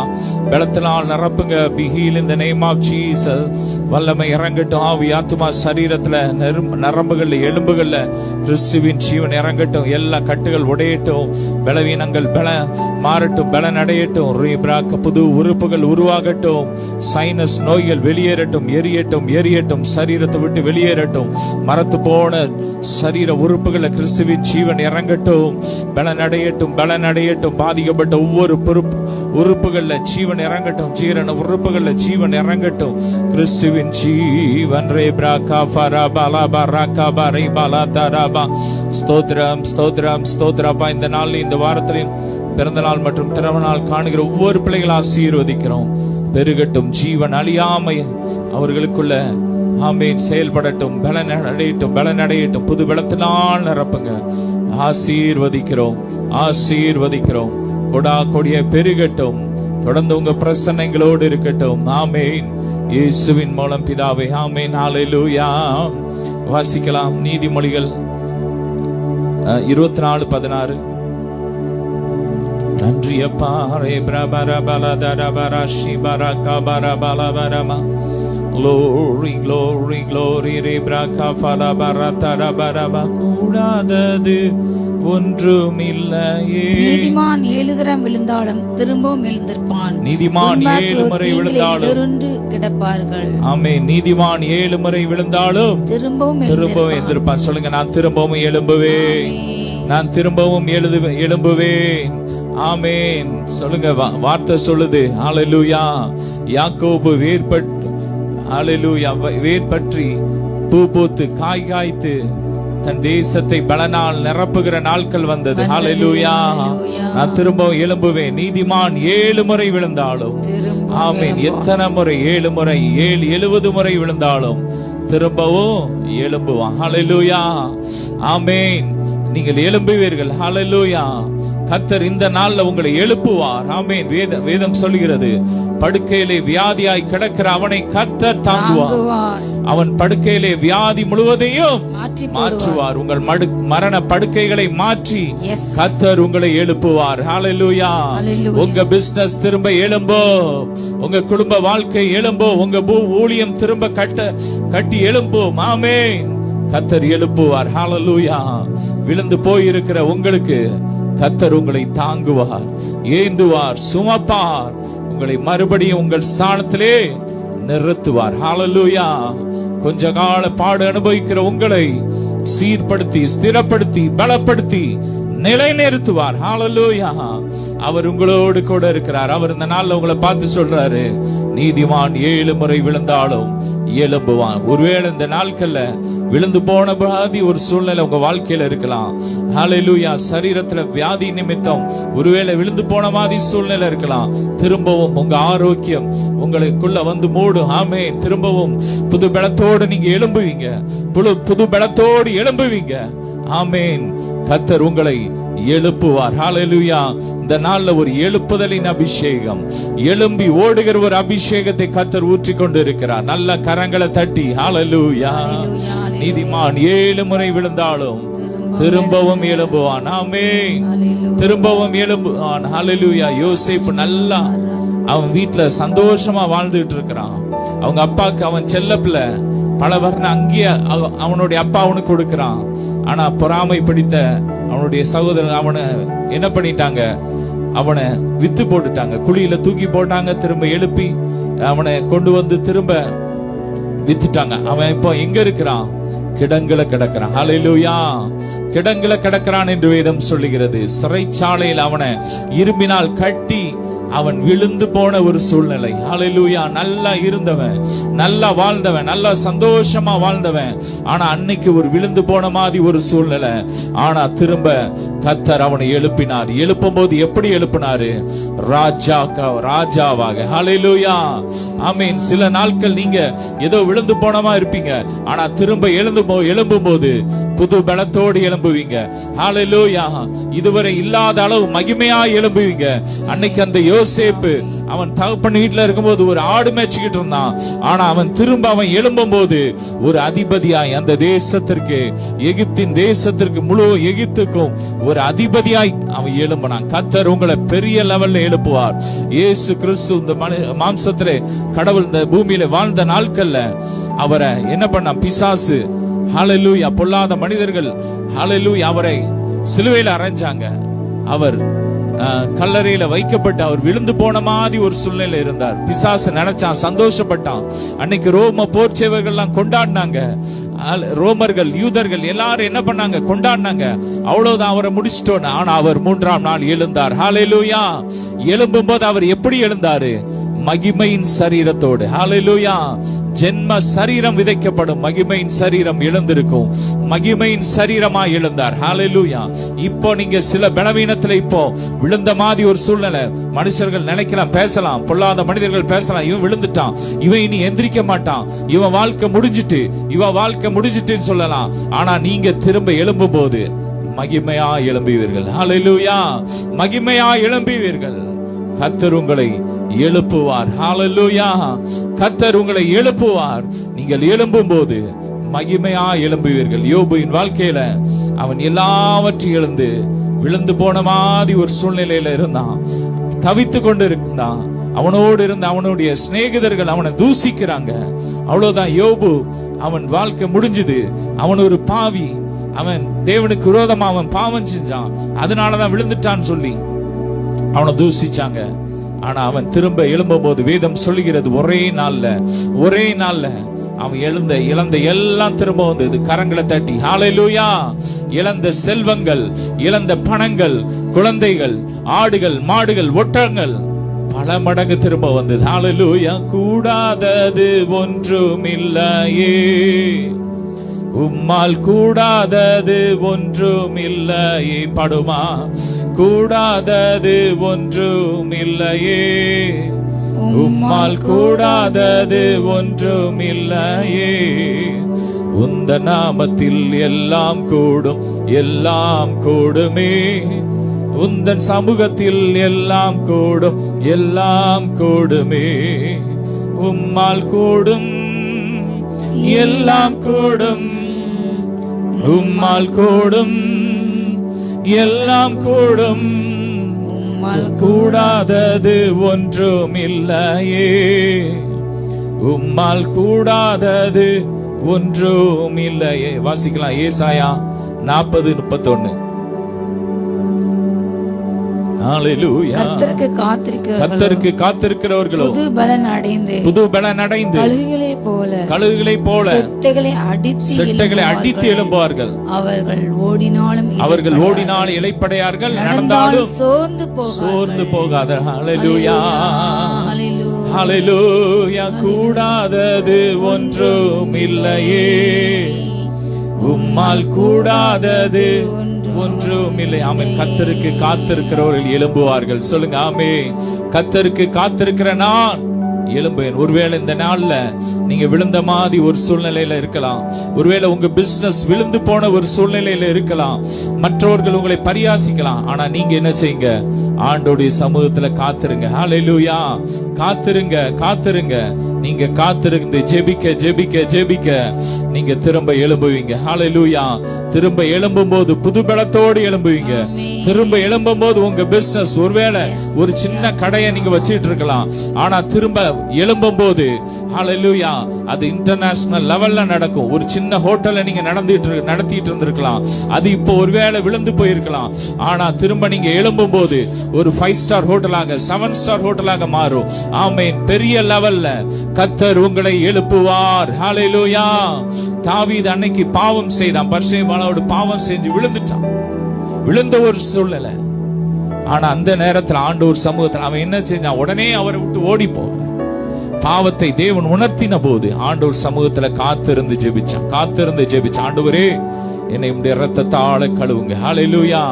பலத்தினால் நிரப்புங்க. Be healed in the name of Jesus. வல்லமை இறங்கட்டும். ஆவி ஆத்துமா சரீரத்துல நரம்புகள்ல எலும்புகள்ல கிறிஸ்துவின் ஜீவன் இறங்கட்டும். எல்லா கட்டுகள் உடையட்டும். பலவீனங்கள் மாறட்டும். பலன் அடையட்டும். புது உறுப்புகள் உருவாகட்டும். சைனஸ் நோய்கள் வெளியேறட்டும். எரியட்டும் எரியட்டும். சரீரத்தை விட்டு வெளியேறட்டும். மரத்து போன சரீர உறுப்புகளை கிறிஸ்துவின் ஜீவன் இறங்கட்டும். பலன் அடையட்டும் பலன் அடையட்டும். பாதிக்கப்பட்ட ஒவ்வொரு உறுப்புகள்ல ஜீவன் இறங்கட்டும். ஜீரண உறுப்புகள்ல ஜீவன் இறங்கட்டும். கிறிஸ்துவின் ஜீவன். ஸ்தோத்திரம் ஸ்தோத்திரம் ஸ்தோத்திரப்பா. இந்த நாள் இந்த வாரத்திலையும் பிறந்த நாள் மற்றும் திருமண நாள் காணுகிற ஒவ்வொரு பிள்ளைகளை ஆசீர்வதிக்கிறோம். பெருகட்டும். ஜீவன் அழியாமை அவர்களுக்குள்ள ஆமென் செயல்படட்டும். பலன் அடையட்டும் பலன் அடையட்டும். புது பலத்தினால் நிரப்புங்க. ஆசீர்வதிக்கிறோம் ஆசீர்வதிக்கிறோம். கொடா கொடிய பெருகட்டும். தொடர்ந்து உங்க பிரசன்னங்களோடு இருக்கட்டும். ஆமென். இயேசுவின் மூலம் பிதாவே. ஆமென். ஹல்லேலூயா. வாசிக்கலாம் நீதிமொழிகள் 24:16. நன்றி அப்பா. ரே பிரபர பலதரபர ஷிபர கபர பலபரமா. Glory, glory, glory. Rebraka falabara tarabara கூடாதது ஒன்றுமில்லையே. நீதிமான் 7 தரம் விழுந்தாலும் திரும்பவும் எழுந்திருப்பான். நீதிமான் 7 முறை விழுந்தாலும் கிடப்பார்கள். ஆமென். நீதிமான் 7 முறை விழுந்தாலும் திரும்பவும் எழுந்திருப்பான். சொல்லுங்க, நான் திரும்பவும் எழும்புவேன். நான் திரும்பவும் எழும்புவேன். ஆமென். சொல்லுங்க, வார்த்தை சொல்லுது. ஹல்லேலூயா. யாக்கோபு வேர் பற்றி பூ பூத்து காய் காய்த்து தன் தேசத்தை பலனால் நிரப்புகிற நாட்கள் வந்தது. ஹல்லேலூயா. நான் திரும்பவும் எழும்புவேன். நீதிமான் 7 முறை விழுந்தாலும் ஆமென். எத்தனை முறை? 7 முறை. 70 முறை விழுந்தாலும் திரும்பவும் எழும்புவான். ஹல்லேலூயா. ஆமென். நீங்கள் எழும்புவீர்கள். ஹல்லேலூயா. கர்த்தர் இந்த நாள்ல உங்களை எழுப்புவார். ஆமென். வேதம் சொல்கிறது, படுக்கையிலே வியாதியாய் கிடக்கிற அவனை கர்த்தர் தாங்குவார். அவன் படுக்கையிலே வியாதி முழுவதையும் மாற்றுவார். உங்கள் மரண படுக்கைகளை மாற்றி கர்த்தர் உங்களை எழுப்புவார். ஹல்லேலூயா. உங்க பிசினஸ் திரும்ப எழும்போ. உங்க குடும்ப வாழ்க்கை எழும்போ. உங்க ஊழியம் திரும்ப கட்டி எழும்பும். ஆமென். கர்த்தர் எழுப்புவார். ஹல்லேலூயா. விழுந்து போயிருக்கிற உங்களுக்கு கர்த்தர் உங்களை தாங்குவார், ஏந்துவார், சுமப்பார். உங்களை மறுபடியும் உங்கள் ஸ்தானத்திலே நிறுத்துவார். ஹல்லேலூயா. கொஞ்ச கால பாடு அனுபவிக்கிற உங்களை சீர்படுத்தி ஸ்திரப்படுத்தி பலப்படுத்தி நிலைநிறுத்துவார். ஹல்லேலூயா. அவர் உங்களோடு கூட இருக்கிறார். அவர் இந்த நாள்ல உங்களை பார்த்து சொல்றாரு, நீதிமான் 7 முறை விழுந்தாலும் எழும்புவான். ஒருவேளை இந்த நாட்கள்ல விழுந்து போன வியாதி ஒரு சூழ்நிலை உங்க வாழ்க்கையில இருக்கலாம். ஹல்லேலூயா. சரீரத்துல வியாதி நிமித்தம் ஒருவேளை விழுந்து போன மாதிரி சூழ்நிலை இருக்கலாம். திரும்பவும் உங்க ஆரோக்கியம் உங்களுக்குள்ள வந்து மூடும். ஆமென். திரும்பவும் புது பலத்தோடு நீங்க எழும்புவீங்க. புது பலத்தோடு எழும்புவீங்க. ஆமென். கர்த்தர் உங்களை எழுப்புவார். ஹல்லேலூயா. இந்த நாள்ல ஒரு எழுப்புதலின் அபிஷேகம், எழும்பி ஓடுகிற ஒரு அபிஷேகத்தை கர்த்தர் ஊற்றி கொண்டு இருக்கிறார். நல்ல கரங்களை தட்டி ஹல்லேலூயா. நீதிமான் 7 முறை விழுந்தாலும் திரும்பவும் எழும்புவான். ஆமென். திரும்பவும் எழும்புவான். ஹல்லேலூயா. யோசேப்பு நல்லா அவன் வீட்டுல சந்தோஷமா வாழ்ந்துட்டு இருக்கிறான். அவங்க அப்பாக்கு அவன் செல்ல பிள்ளை. பல வருடம் அங்கேயே அவனுடைய அப்பா அவனுக்கு கொடுக்கிறான். ஆனா பொறாமை பிடித்த அவனுடைய சகோதரன் அவனை என்ன பண்ணிட்டாங்க? அவனை வித்து போட்டுட்டாங்க. குழியில தூக்கி போட்டாங்க. திரும்ப எழுப்பி அவனை கொண்டு வந்து திரும்ப வித்துட்டாங்க. அவன் இப்போ எங்க இருக்கிறான்? கிடங்குல கிடக்கிறான். ஹல்லேலூயா. கிடங்குல கிடக்கிறான் என்று வேதம் சொல்லுகிறது. சிறைச்சாலையில் அவனை இரும்பினால் கட்டி அவன் விழுந்து போன ஒரு சூழ்நிலை. ஹல்லேலூயா. நல்லா இருந்தவன், நல்லா வாழ்ந்தவன், நல்லா சந்தோஷமா வாழ்ந்தவன். ஆனா அன்னைக்கு ஒரு விழுந்து போன மாதிரி ஒரு சூழ்நிலை. ஆனா திரும்ப கர்த்தர் அவனை எழுப்பினார். எழுப்பும் போது எப்படி எழுப்பினாரு? ராஜாவாக. ஹல்லேலூயா. ஆமென். சில நாட்கள் நீங்க ஏதோ விழுந்து போனமா இருப்பீங்க. ஆனா திரும்ப எழும்பும் போது புது பலத்தோடு எழும்புவீங்க. ஹல்லேலூயா. இதுவரை இல்லாத அளவு மகிமையா எழும்புவீங்க. அன்னைக்கு அந்த யோசேப்பு அவன் தகப்பன் வீட்டுல இருக்கும்போது ஒரு ஆடு மேய்ச்சிக்கிட்டு இருந்தான். ஆனா அவன் திரும்ப அவன் எழும்பும் போது ஒரு அதிபதியாய் அந்த தேசத்திற்கு, எகிப்தின் தேசத்திற்கு, முழு எகிப்துக்கும் ஒரு அதிபதியாய் அவன் எழும்பினான். கர்த்தர் உங்களை பெரிய லெவல்ல எழுப்புவார். இயேசு கிறிஸ்து இந்த மாம்சத்திலே கடவுள் இந்த பூமியில வாழ்ந்த நாட்கள்ல அவரை என்ன பண்ண, பிசாசு, ஹல்லேலூயா, பொல்லாத மனிதர்கள், ஹல்லேலூயா, அவரை சிலுவையில அறைஞ்சாங்க. அவர் கல்லறையில வைக்கப்பட்டு அவர் விழுந்து போன மாதிரி ஒரு சூழ்நிலை இருந்தார். பிசாசு நினைச்சான், சந்தோஷப்பட்டான். அன்னைக்கு ரோம போர் சேவர்கள் எல்லாம் கொண்டாடினாங்க. ரோமர்கள், யூதர்கள் எல்லாரும் என்ன பண்ணாங்க, கொண்டாடினாங்க. அவ்வளவுதான், அவரை முடிச்சிட்டோன்னு. ஆனா அவர் 3ஆம் நாள் எழுந்தார். ஹல்லேலூயா. எழும்பும் போது அவர் எப்படி எழுந்தாரு? மகிமையின் சரீரத்தோடு. ஹல்லேலூயா. ஜென்ம சரீரம் விதைக்கப்படும், மகிமையின் சரீரம் எழுந்திருக்கும். மகிமையின் சரீரமா எழுந்தார். ஹல்லேலூயா. இப்போ நீங்க சில பலவீனத்துல இப்போ விழுந்த மாதிரி ஒரு சூழ்நிலை. மனுஷர்கள் நினைக்கலாம், பேசலாம், பொல்லாத மனிதர்கள் பேசலாம், இவன் விழுந்துட்டான், இவன் இனி எந்திரிக்க மாட்டான், இவன் வாழ்க்கை முடிஞ்சிட்டு, இவன் வாழ்க்கை முடிஞ்சிட்டுன்னு சொல்லலாம். ஆனா நீங்க திரும்ப எழும்பும் போது மகிமையா எழும்புவீர்கள். ஹல்லேலூயா. மகிமையா எழும்புவீர்கள். கர்த்தர் உங்களை எழுப்புவார். ஹல்லேலூயா. கர்த்தர் உங்களை எழுப்புவார். நீங்கள் எழும்பும் போது மகிமையா எழும்புவீர்கள். யோபுவின் வாழ்க்கையில அவன் எல்லாவற்றையும் எழுந்து விழுந்து போன மாதிரி ஒரு சூழ்நிலையில இருந்தான், தவித்து கொண்டு இருந்தான். அவனோடு இருந்த அவனுடைய சிநேகிதர்கள் அவனை தூசிக்கிறாங்க. அவ்வளவுதான், யோபு அவன் வாழ்க்கை முடிஞ்சது. அவன் ஒரு பாவி, அவன் தேவனுக்கு விரோதமா அவன் பாவம் செஞ்சான், அதனாலதான் விழுந்துட்டான்னு சொல்லி அவனை தூசிச்சாங்க. ஆனா அவன் திரும்ப எழும்பும் போது வேதம் சொல்லுகிறது, ஒரே நாள்ல அவன் இழந்த எல்லாம் திரும்ப வந்தது. கரங்களை தட்டி ஹல்லேலூயா. இழந்த செல்வங்கள், இழந்த பணங்கள், குழந்தைகள், ஆடுகள், மாடுகள், ஒட்டகங்கள் பல மடங்கு திரும்ப வந்தது. ஹல்லேலூயா. கூடாதது ஒன்றுமில்லையே, உம்மால் கூடாதது ஒன்றுமில்லையே. படுமா, கூடாதது ஒன்றுமில்லையே, உம்மால் கூடாதது ஒன்றுமில்லையே. உந்த நாமத்தில் எல்லாம் கூடும், எல்லாம் கூடுமே. உந்தன் சமூகத்தில் எல்லாம் கூடும், எல்லாம் கூடுமே. உம்மால் கூடும், எல்லாம் கூடும், உம்மால் கூடும், எல்லாம் கூடும். கூடாதது ஒன்றுமில்லையே, உம்மால் கூடாதது ஒன்றுமில்லையே. வாசிக்கலாம், ஏசாயா 40:31. ஹல்லேலூயா. கர்த்தருக்கு காத்திருக்கிறவர்களோ புது பலன் அடைந்து கழுகுகளை போல செட்டைகளை அடித்து எழும்புவார்கள். அவர்கள் ஓடினாலும் இளைப்படையார்கள், நடந்தாலும் சோர்ந்து போகாதர். ஹல்லேலூயா. ஹல்லேலூயா. கூடாதது ஒன்றுமில்லையே, உம்மால் கூடாதது ஒன்றுமில்லை. ஆமென். கர்த்தருக்கு காத்திருக்கிறவர்கள் எழும்புவார்கள். சொல்லுங்க ஆமென். கர்த்தருக்கு காத்திருக்கிற நான் எழும்பேன். ஒருவேளை இந்த நாள்ல நீங்க விழுந்த மாதிரி ஒரு சூழ்நிலையில இருக்கலாம். ஒருவேளை உங்க பிசினஸ் விழுந்து போன ஒரு சூழ்நிலையில இருக்கலாம். மற்றவர்கள் உங்களை பரியாசிக்கலாம். ஆனா நீங்க என்ன செய்யுங்க? ஆண்டோடைய சமூகத்துல காத்திருங்க. ஹல்லேலூயா. காத்திருங்க. நீங்க காத்திருந்து ஜெபிக்க நீங்க திரும்ப எழும்புவீங்க. ஹல்லேலூயா. திரும்ப எழும்பும் போது புது பலத்தோடு எழும்புவீங்க. திரும்ப எழும்பும் போது உங்க பிசினஸ், ஒருவேளை ஒரு சின்ன கடையை நீங்க வச்சிட்டு இருக்கலாம், ஆனா திரும்ப எழும்பும் போது ஹல்லேலூயா அது இன்டர்நேஷனல் லெவல்ல நடக்கும். ஒரு சின்ன ஹோட்டல்ல நீங்க நடத்திட்டு இருந்திருக்கலாம், அது இப்போ ஒருவேளை விழுந்து போயிருக்கலாம். ஆனா திரும்ப நீங்க எழும்பும் போது ஒரு 5 ஸ்டார் ஹோட்டலாக, 7 ஸ்டார் ஹோட்டலாக மாறும். ஆமென். பெரிய லெவல்ல கர்த்தர் உங்களை எழுப்புவார். ஹல்லேலூயா. தாவீது அன்னைக்கு பாவம் செய்தான், பத்சேபாளோடு பாவம் செஞ்சு விழுந்துட்டான். விழுந்த ஒரு சூழ்நிலை. ஆனா அந்த நேரத்தில் ஆண்டவர் சமூகத்தில் அவன் என்ன செஞ்சான்? உடனே அவரை விட்டு ஓடி போகல. பாவத்தை தேவன் உணர்த்தின போது ஆண்டவர் சமூகத்துல காத்திருந்து ஜெபிச்சான். ஆண்டவரே, என்னை உம்முடைய இரத்தத்தால கழுவுங்க. ஹல்லேலூயா.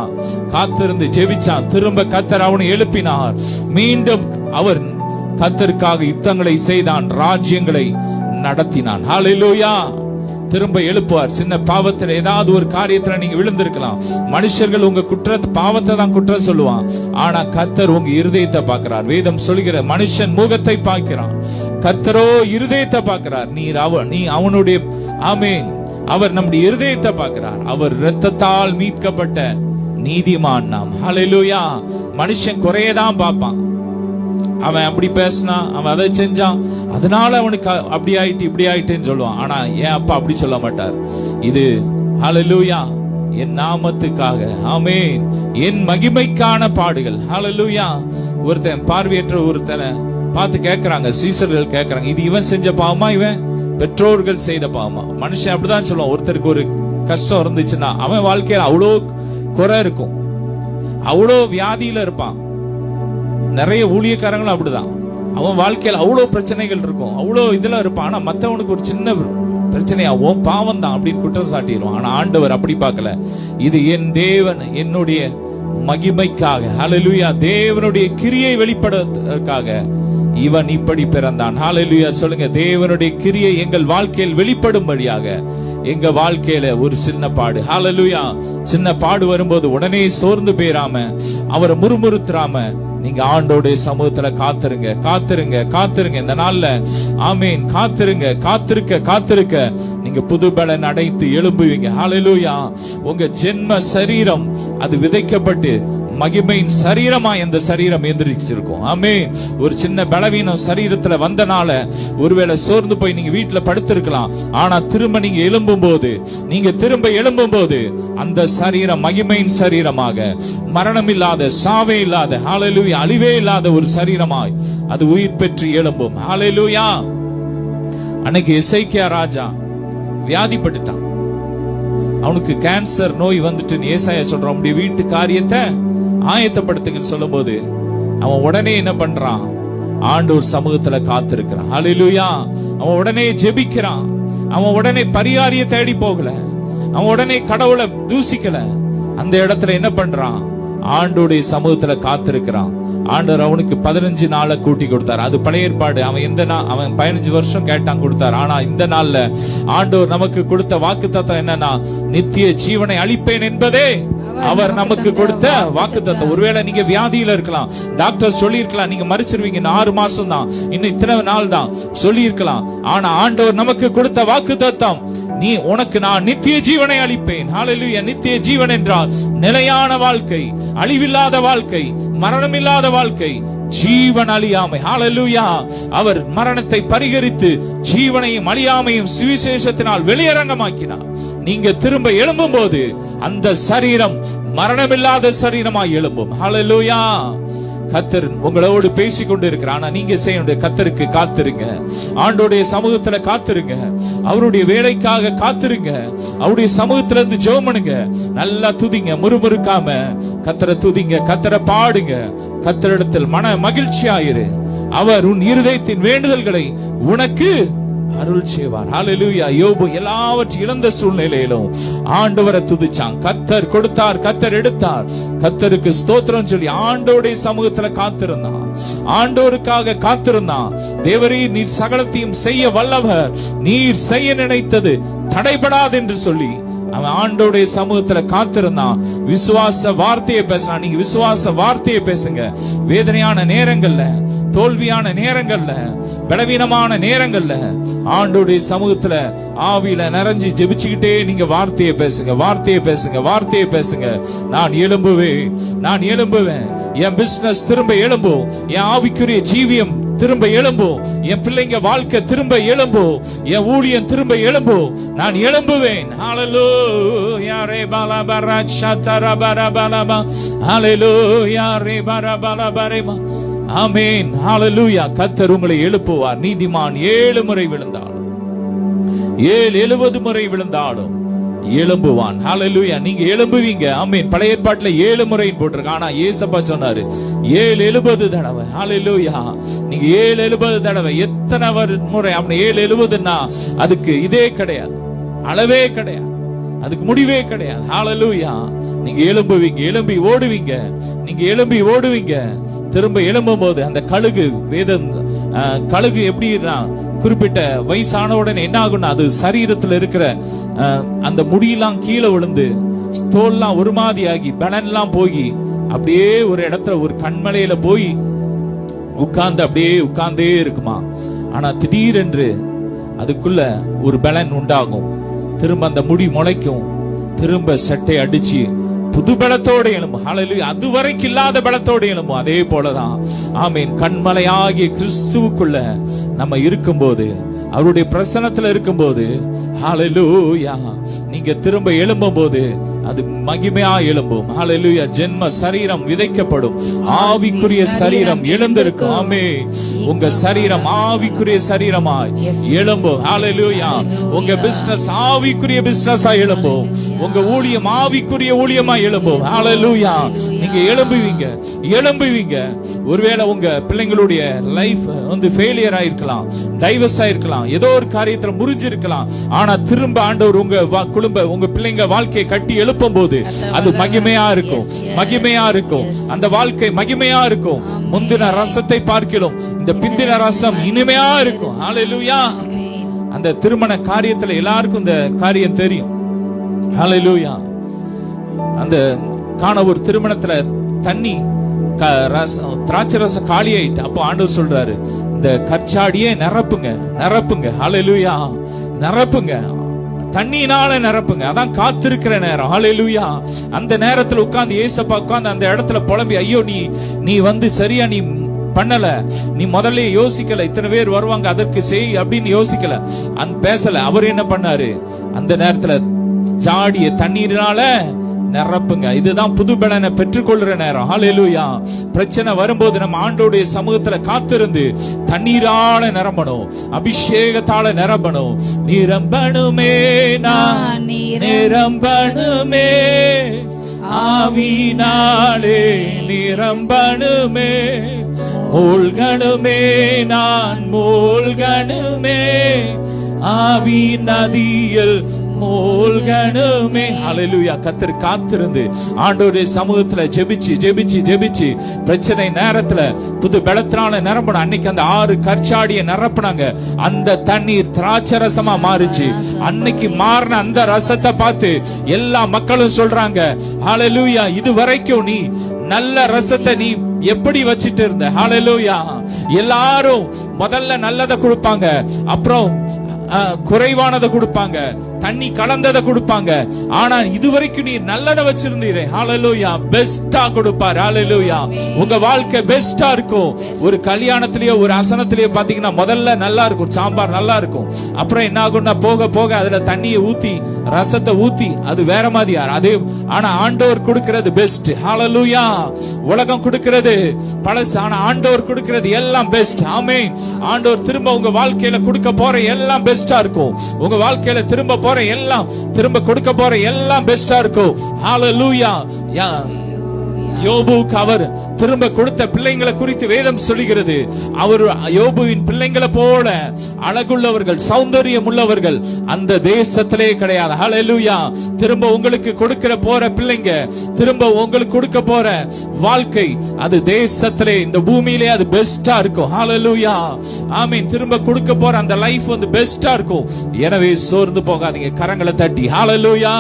காத்திருந்து ஜெபிச்சான். திரும்ப கர்த்தர் அவனை எழுப்பினார். மீண்டும் அவர் கர்த்தருக்காக யுத்தங்களை செய்தான், ராஜ்யங்களை நடத்தினான். ஹல்லேலூயா. திரும்ப எழுப்புவார். சின்ன பாவத்துல ஏதாவது ஒரு காரியத்துல நீங்க விழுந்திருக்கலாம். மனுஷர்கள் உங்க பாவத்தை தான் குற்றம் சொல்லுவான். ஆனா கர்த்தர் உங்க இருதயத்தை பார்க்கிறார். வேதம் சொல்கிற மனுஷன் முகத்தை பார்க்கிறான், கர்த்தரோ இருதயத்தை பார்க்கிறார். நீ அவனுடைய ஆமென், அவர் நம்முடைய இருதயத்தை பார்க்கிறார். அவர் இரத்தத்தால் மீட்கப்பட்ட நீதிமான் நாம். ஹல்லேலூயா. மனுஷன் குறையதான் பார்ப்பான். அவன் அப்படி பேசினான், அவன் அதை செஞ்சான், அதனால அவனுக்கு அப்படி ஆயிட்டு இப்படி ஆயிட்டுன்னு சொல்லுவான். ஆனா ஏன் அப்பா அப்படி சொல்ல மாட்டார். இது ஹல்லேலூயா என் நாமத்துக்காக, ஆமென், என் மகிமைக்கான பாடுகள். ஹல்லேலூயா. ஒருத்தன் பார்வையற்ற ஒருத்தனை பார்த்து கேட்கறாங்க, சீசர்கள் கேட்கறாங்க, இது இவன் செஞ்ச பாவமா இவன் பெற்றோர்கள் செய்த பாவமா? மனுஷன் அப்படிதான் சொல்லுவான். ஒருத்தருக்கு ஒரு கஷ்டம் இருந்துச்சுன்னா அவன் வாழ்க்கையில அவ்வளோ குறை இருக்கும், அவ்வளோ வியாதியில இருப்பான். நிறைய ஊழியக்காரங்களும் அப்படிதான். அவன் வாழ்க்கையில அவ்வளவு பிரச்சனைகள் இருக்கும், அவ்வளவு இதுல இருப்பான். ஆனா மத்தவனுக்கு ஒரு சின்ன பிரச்சனையாவும் பாவம் தான் அப்படின்னு குற்றம் சாட்டிடுவான். ஆனா ஆண்டவர் அப்படி பார்க்கல. இது என் தேவன் என்னுடைய மகிமைக்காக, ஹல்லேலூயா, தேவனுடைய கிரியை வெளிப்படுவதற்காக இவன் இப்படி பிறந்தான். ஹல்லேலூயா சொல்லுங்க. தேவனுடைய கிரியை எங்கள் வாழ்க்கையில் வெளிப்படும்படியாக எங்க வாழ்க்கையில ஒரு சின்ன பாடு, ஹல்லேலூயா, சின்ன பாடு வரும்போது உடனே சோர்ந்து போயிராம, அவரை முறுமுறுத்துறாம, நீங்க ஆண்டோடைய சமூகத்துல காத்திருங்க, காத்திருங்க, காத்திருங்க. இந்த நாள்ல ஆமீன், காத்திருங்க, காத்திருக்க நீங்க புது பலன் அடைத்து எழும்புவீங்க. ஹல்லேலூயா. உங்க ஜென்ம சரீரம் அது விதைக்கப்பட்டு மகிமையின் சரீரமா இந்த சரீரம் எந்திரிச்சிருக்கும். ஆமென். ஒரு சின்ன பலவீனம் சரீரத்துல வந்தனால ஒருவேளை சோர்ந்து போய் நீங்க வீட்டுல படுத்திருக்கலாம். ஆனா திரும்ப நீங்க எழும்பும் போது அந்த சரீரம் மகிமையின் சரீரமாக, மரணம் இல்லாத, சாவே இல்லாத, ஹல்லேலூயா, அழிவே இல்லாத ஒரு சரீரமாய் அது உயிர் பெற்று எழும்பும். ஹல்லேலூயா. அன்னைக்கு எசேக்கியா ராஜா வியாதிப்பட்டுட்டான். அவனுக்கு கேன்சர் நோய் வந்துட்டு ஏசாயா சொல்றான், உங்களுடைய வீட்டு காரியத்தை ஆயத்தப்படுத்துங்கன்னு சொல்லும் போது அவன் உடனே என்ன பண்றான்? ஆண்டவர் சமூகத்துல காத்திருக்கிறான். ஹல்லேலூயா. அவன் உடனே ஜெபிக்கிறான். அவன் உடனே பரிகாரிய தேடி போகல. அவன் உடனே கடவுளை தூசிக்கல. அந்த இடத்துல என்ன பண்றான்? ஆண்டோடைய சமூகத்துல காத்திருக்கிறான். ஆண்டவர் அவனுக்கு 15 நாளை கூட்டி கொடுத்தார். அது பழைய ஏற்பாடு. அவன் 15 வருஷம் கேட்டான், கொடுத்தார். ஆனா இந்த நாள்ல ஆண்டவர் நமக்கு கொடுத்த வாக்குத்தத்தம் என்னன்னா, நித்திய ஜீவனை அளிப்பேன் என்பதே அவர் நமக்கு கொடுத்த வாக்குத்தத்தம். ஒருவேளை நீங்க வியாதியில இருக்கலாம், டாக்டர் சொல்லி இருக்கலாம் நீங்க மரிச்சிருவீங்க, 6 மாசம் தான், இன்னும் இத்தனை நாள் தான் சொல்லி இருக்கலாம். ஆனா ஆண்டவர் நமக்கு கொடுத்த வாக்குத்தத்தம், உனக்கு நான் நித்திய ஜீவனை அளிப்பேன். ஹல்லேலூயா. நித்திய ஜீவன் என்றால் நிலையான வாழ்க்கை, அழிவில்லாத வாழ்க்கை, மரணமில்லாத வாழ்க்கை, ஜீவன் அழியாமை. ஹல்லேலூயா. அவர் மரணத்தை பரிகரித்து ஜீவனையும் அழியாமையும் சுவிசேஷத்தினால் வெளியரங்கமாக்கினார். நீங்க திரும்ப எழும்பும் போது அந்த சரீரம் மரணமில்லாத சரீரமாய் எழும்பும். ஹல்லேலூயா. கர்த்தர் உங்களோடு பேசிக் கொண்டு இருக்கிறார். ஆனா நீங்க செய்ய கர்த்தருக்கு காத்திருங்க, ஆண்டோடைய சமூகத்துல காத்திருங்க, அவருடைய வேலைக்காக காத்திருங்க, அவருடைய சமூகத்துல இருந்து ஜெபம் பண்ணுங்க, நல்லா துதிங்க, முறுமுறுக்காம கர்த்தரை துதிங்க, கர்த்தரை பாடுங்க, கர்த்தரிடத்தில் மன மகிழ்ச்சியாயிரு. அவர் உன் இருதயத்தின் வேண்டுதல்களை உனக்கு அருள் செய்வார். ஹல்லேலூயா. யோபு எல்லாவற்றையும் இழந்த சூழ்நிலையிலும் ஆண்டவரை துதிச்சான். கர்த்தர் கொடுத்தார், கர்த்தர் எடுத்தார், கர்த்தருக்கு ஸ்தோத்திரம் சொல்லி ஆண்டோடைய சமூகத்துல காத்திருந்தான், ஆண்டோருக்காக காத்திருந்தான். தேவரே, நீர் சகலத்தையும் செய்ய வல்லவர், நீர் செய்ய நினைத்தது தடைபடாது என்று சொல்லி அவன் ஆண்டோடைய சமூகத்துல காத்திருந்தான். விசுவாச வார்த்தையை பேசினான். நீங்க விசுவாச வார்த்தையை பேசுங்க. வேதனையான நேரங்கள்ல, தோல்வியான நேரங்கள்ல, பலவீனமான நேரங்கள்ல ஆண்டோடைய சமூகத்துல ஆவியில நிறைஞ்சு ஜெபிச்சுக்கிட்டே நீங்க வார்த்தையை பேசுங்க, வார்த்தையை பேசுங்க, வார்த்தையை பேசுங்க. நான் எழும்புவேன், நான் எழும்புவேன், என் பிசினஸ் திரும்ப எழும்பும், என் ஆவிக்குரிய ஜீவியம் திரும்ப எழும்பும், என் பிள்ளைங்க வாழ்க்கை திரும்ப எழும்பும், என் ஊழியம் திரும்ப எழும்பும், நான் எழும்புவேன். ஹல்லேலூயா. ரே பாலா பரா ஷதரா பரா பாலா. ஹல்லேலூயா. ரே பரா பாலா பரேமா. ஆமென். ஹல்லேலூயா. கர்த்தர் உங்களை எழுப்புவார். நீதிமான் 7 முறை விழுந்தாலும் 70 முறை விழுந்தாலும் எழும்புவான். ஹல்லேலூயா. நீங்க எழும்புவீங்க. ஆமென். பழைய ஏற்பாட்டுல 7 முறைன்னு போட்டிருக்கு. ஆனா இயேசப்பா சொன்னாரு 70 தடவை. ஹல்லேலூயா. நீங்க 70 தடவை. எத்தனை முறை? அப்படி 70ன்னா அதுக்கு இதே கிடையாது, அளவே கிடையாது, அதுக்கு முடிவே கிடையாது. ஹல்லேலூயா. நீங்க எழும்புவீங்க, எழும்பி ஓடுவீங்க. நீங்க எழும்பி ஓடுவீங்க. திரும்ப எழும்பும் போது அந்த கழுகு, வேதம் கழுகு எப்படின்னா குறிப்பிட்ட வயசான உடனே என்ன ஆகும்னா அது சரீரத்துல இருக்கிற அந்த முடியெல்லாம் கீழே விழுந்து தோல்லாம் ஒரு மாதிரியாகி பலன்லாம் போய் அப்படியே ஒரு இடத்துல ஒரு கண்மலையில போய் உட்கார்ந்தே இருக்குமா. ஆனா திடீரென்று அதுக்குள்ள ஒரு பலன் உண்டாகும், திரும்ப அந்த முடி முளைக்கும், திரும்ப செட்டை அடிச்சு புது பலத்தோடு எழும்பும். ஹல்லேலூயா. அதுவரைக்கும் இல்லாத பலத்தோடு எழும்பும். அதே போலதான் ஆமீன், கண்மலையாகிய கிறிஸ்துவுக்குள்ள நம்ம இருக்கும்போது, அவருடைய பிரசன்னத்துல இருக்கும்போது, ஹல்லேலூயா, நீங்க திரும்ப எழும்பும் போது அது மகிமையா எழும்பும். ஹல்லேலூயா. ஜென்ம சரீரம் விதைக்கப்படும், ஆவிக்குரிய சரீரம் எழுந்திருக்கும். ஆமென். உங்க சரீரம் ஆவிக்குரிய சரீரமாய் எழும்பும். ஹல்லேலூயா. உங்க பிசினஸ் ஆவிக்குரிய பிசினஸா எழும்பும். உங்க ஊழியம் ஆவிக்குரிய ஊழியமா எழும்பும். ஹல்லேலூயா. நீங்க எழும்புவீங்க. ஒருவேளை உங்க பிள்ளைங்களுடைய லைஃப் ஃபெயிலியர் ஆயிருக்கலாம், டைவர்ஸ் ஆயிருக்கலாம், ஏதோ ஒரு காரியத்துல முறிஞ்சிருக்கலாம். ஆனா திரும்ப ஆண்டவர் உங்க பிள்ளைங்க வாழ்க்கையை கட்டி எழுப்பும் போது அது மகிமையா இருக்கும். அந்த வாழ்க்கை மகிமையா இருக்கும். முந்தின ரசத்தை பார்க்கிறோம், இந்த பிந்தின ரசம் இனிமையா இருக்கும். ஹல்லேலூயா. அந்த திருமண காரியத்துல எல்லாருக்கும் இந்த காரியம் தெரியும். ஹல்லேலூயா. அந்த ஒரு திருமணத்துல தண்ணி திராட்சை ரசம் காலி ஆயிட்டு, அப்போ ஆண்டவர் சொல்றாரு, இந்த கற்சாடியே நிரப்புங்க. ஹல்லேலூயா. நிரப்புங்க, தண்ணியினால நிரப்புங்க. அதான் காத்திருக்கிற நேரம். ஹல்லேலூயா. அந்த நேரத்துல உட்கார்ந்து ஏசப்பா உட்கார்ந்து அந்த இடத்துல புலம்பி, ஐயோ நீ சரியா நீ பண்ணல, நீ முதல்ல யோசிக்கல, இத்தனை பேர் வருவாங்க அதற்கு செய் அப்படின்னு யோசிக்கல, பேசல. அவர் என்ன பண்ணாரு, அந்த நேரத்துல ஜாடிய தண்ணீரினால நிரப்புங்க. இதுதான் புது பலனை பெற்றுக்கொள்ற நேரம். ஹல்லேலூயா. பிரச்சனை வரும்போது நம்ம ஆண்டோடைய சமூகத்துல காத்திருந்து தண்ணீரால நிரம்பணும், அபிஷேகத்தால நிரம்பணும். நிரம்பணுமே நான் நிரம்பணுமே, ஆவினாலே நிரம்பணுமே, மூழ்கணுமே நான் மூழ்கணுமே, ஆவி நதியில் மூழ்கணுமே. ஹல்லேலூயா. கர்த்தர் காத்திருந்து ஆண்டவருடைய சமூகத்துல ஜெபிச்சு பிரச்சனை நேரத்துல புது பலத்தினால நிரம்பணும். அன்னைக்கு அந்த 6 கற்சாடியை நிரப்புனாங்க, அந்த தண்ணீர் திராட்சை ரசமா மாறிச்சு. அன்னைக்கு மாறின அந்த ரசத்தை பார்த்து எல்லா மக்களும் சொல்றாங்க, ஹல்லேலூயா, இது வரைக்கும் நீ நல்ல ரசத்தை நீ எப்படி வச்சிட்டு இருந்த. ஹல்லேலூயா. எல்லாரும் முதல்ல நல்லதை கொடுப்பாங்க, அப்புறம் குறைவானதை கொடுப்பாங்க, தண்ணி கலந்ததை கொடுப்பாங்க. ஆனா இதுவரைக்கும் நீ நல்லதை வச்சிருந்தீரே. ஹல்லேலூயா. பெஸ்டா கொடுப்பார். ஹல்லேலூயா. உங்க வாழ்க்கை பெஸ்டா இருக்கும். ஒரு கல்யாணத்திலேயோ ஒரு அசனத்திலேயோ பாத்தீங்கன்னா முதல்ல நல்லா இருக்கும், சாம்பார் நல்லா இருக்கும். அப்புறம் என்ன ஆகும்னா போக போக அதுல தண்ணியை ஊத்தி ரசத்தை ஊத்தி அது வேற மாதிரி. அதே ஆனா ஆண்டவர் கொடுக்கிறது பெஸ்ட். ஹல்லேலூயா. உலகம் கொடுக்கிறது பழசு, ஆனா ஆண்டவர் கொடுக்கிறது எல்லாம் பெஸ்ட். ஆமென். ஆண்டவர் திரும்ப உங்க வாழ்க்கையில கொடுக்க போற எல்லாம் பெஸ்டா இருக்கும். உங்க வாழ்க்கையில திரும்ப கொடுக்க போற எல்லாம் பெஸ்டா இருக்கும். ஹல்லேலூயா. யோபுக்கு அவர் திரும்ப கொடுத்த பிள்ளைங்களை குறித்து வேதம் சொல்லுகிறது, அவர் யோபுவின் பிள்ளைங்களை போல அழகுள்ளவர்கள், சௌந்தரியம் உள்ளவர்கள் அந்த தேசத்திலே கிடையாது. ஹல்லேலூயா. திரும்ப உங்களுக்கு கொடுக்கிற போற பிள்ளைங்க, திரும்ப உங்களுக்கு கொடுக்க போற வாழ்க்கை அது தேசத்திலே, இந்த பூமியிலே அது பெஸ்டா இருக்கும். ஹல்லேலூயா. ஆமென். திரும்ப கொடுக்க போற அந்த லைஃப் வந்து பெஸ்டா இருக்கும். எனவே சோர்ந்து போகாதீங்க, கரங்களை தட்டி ஹல்லேலூயா.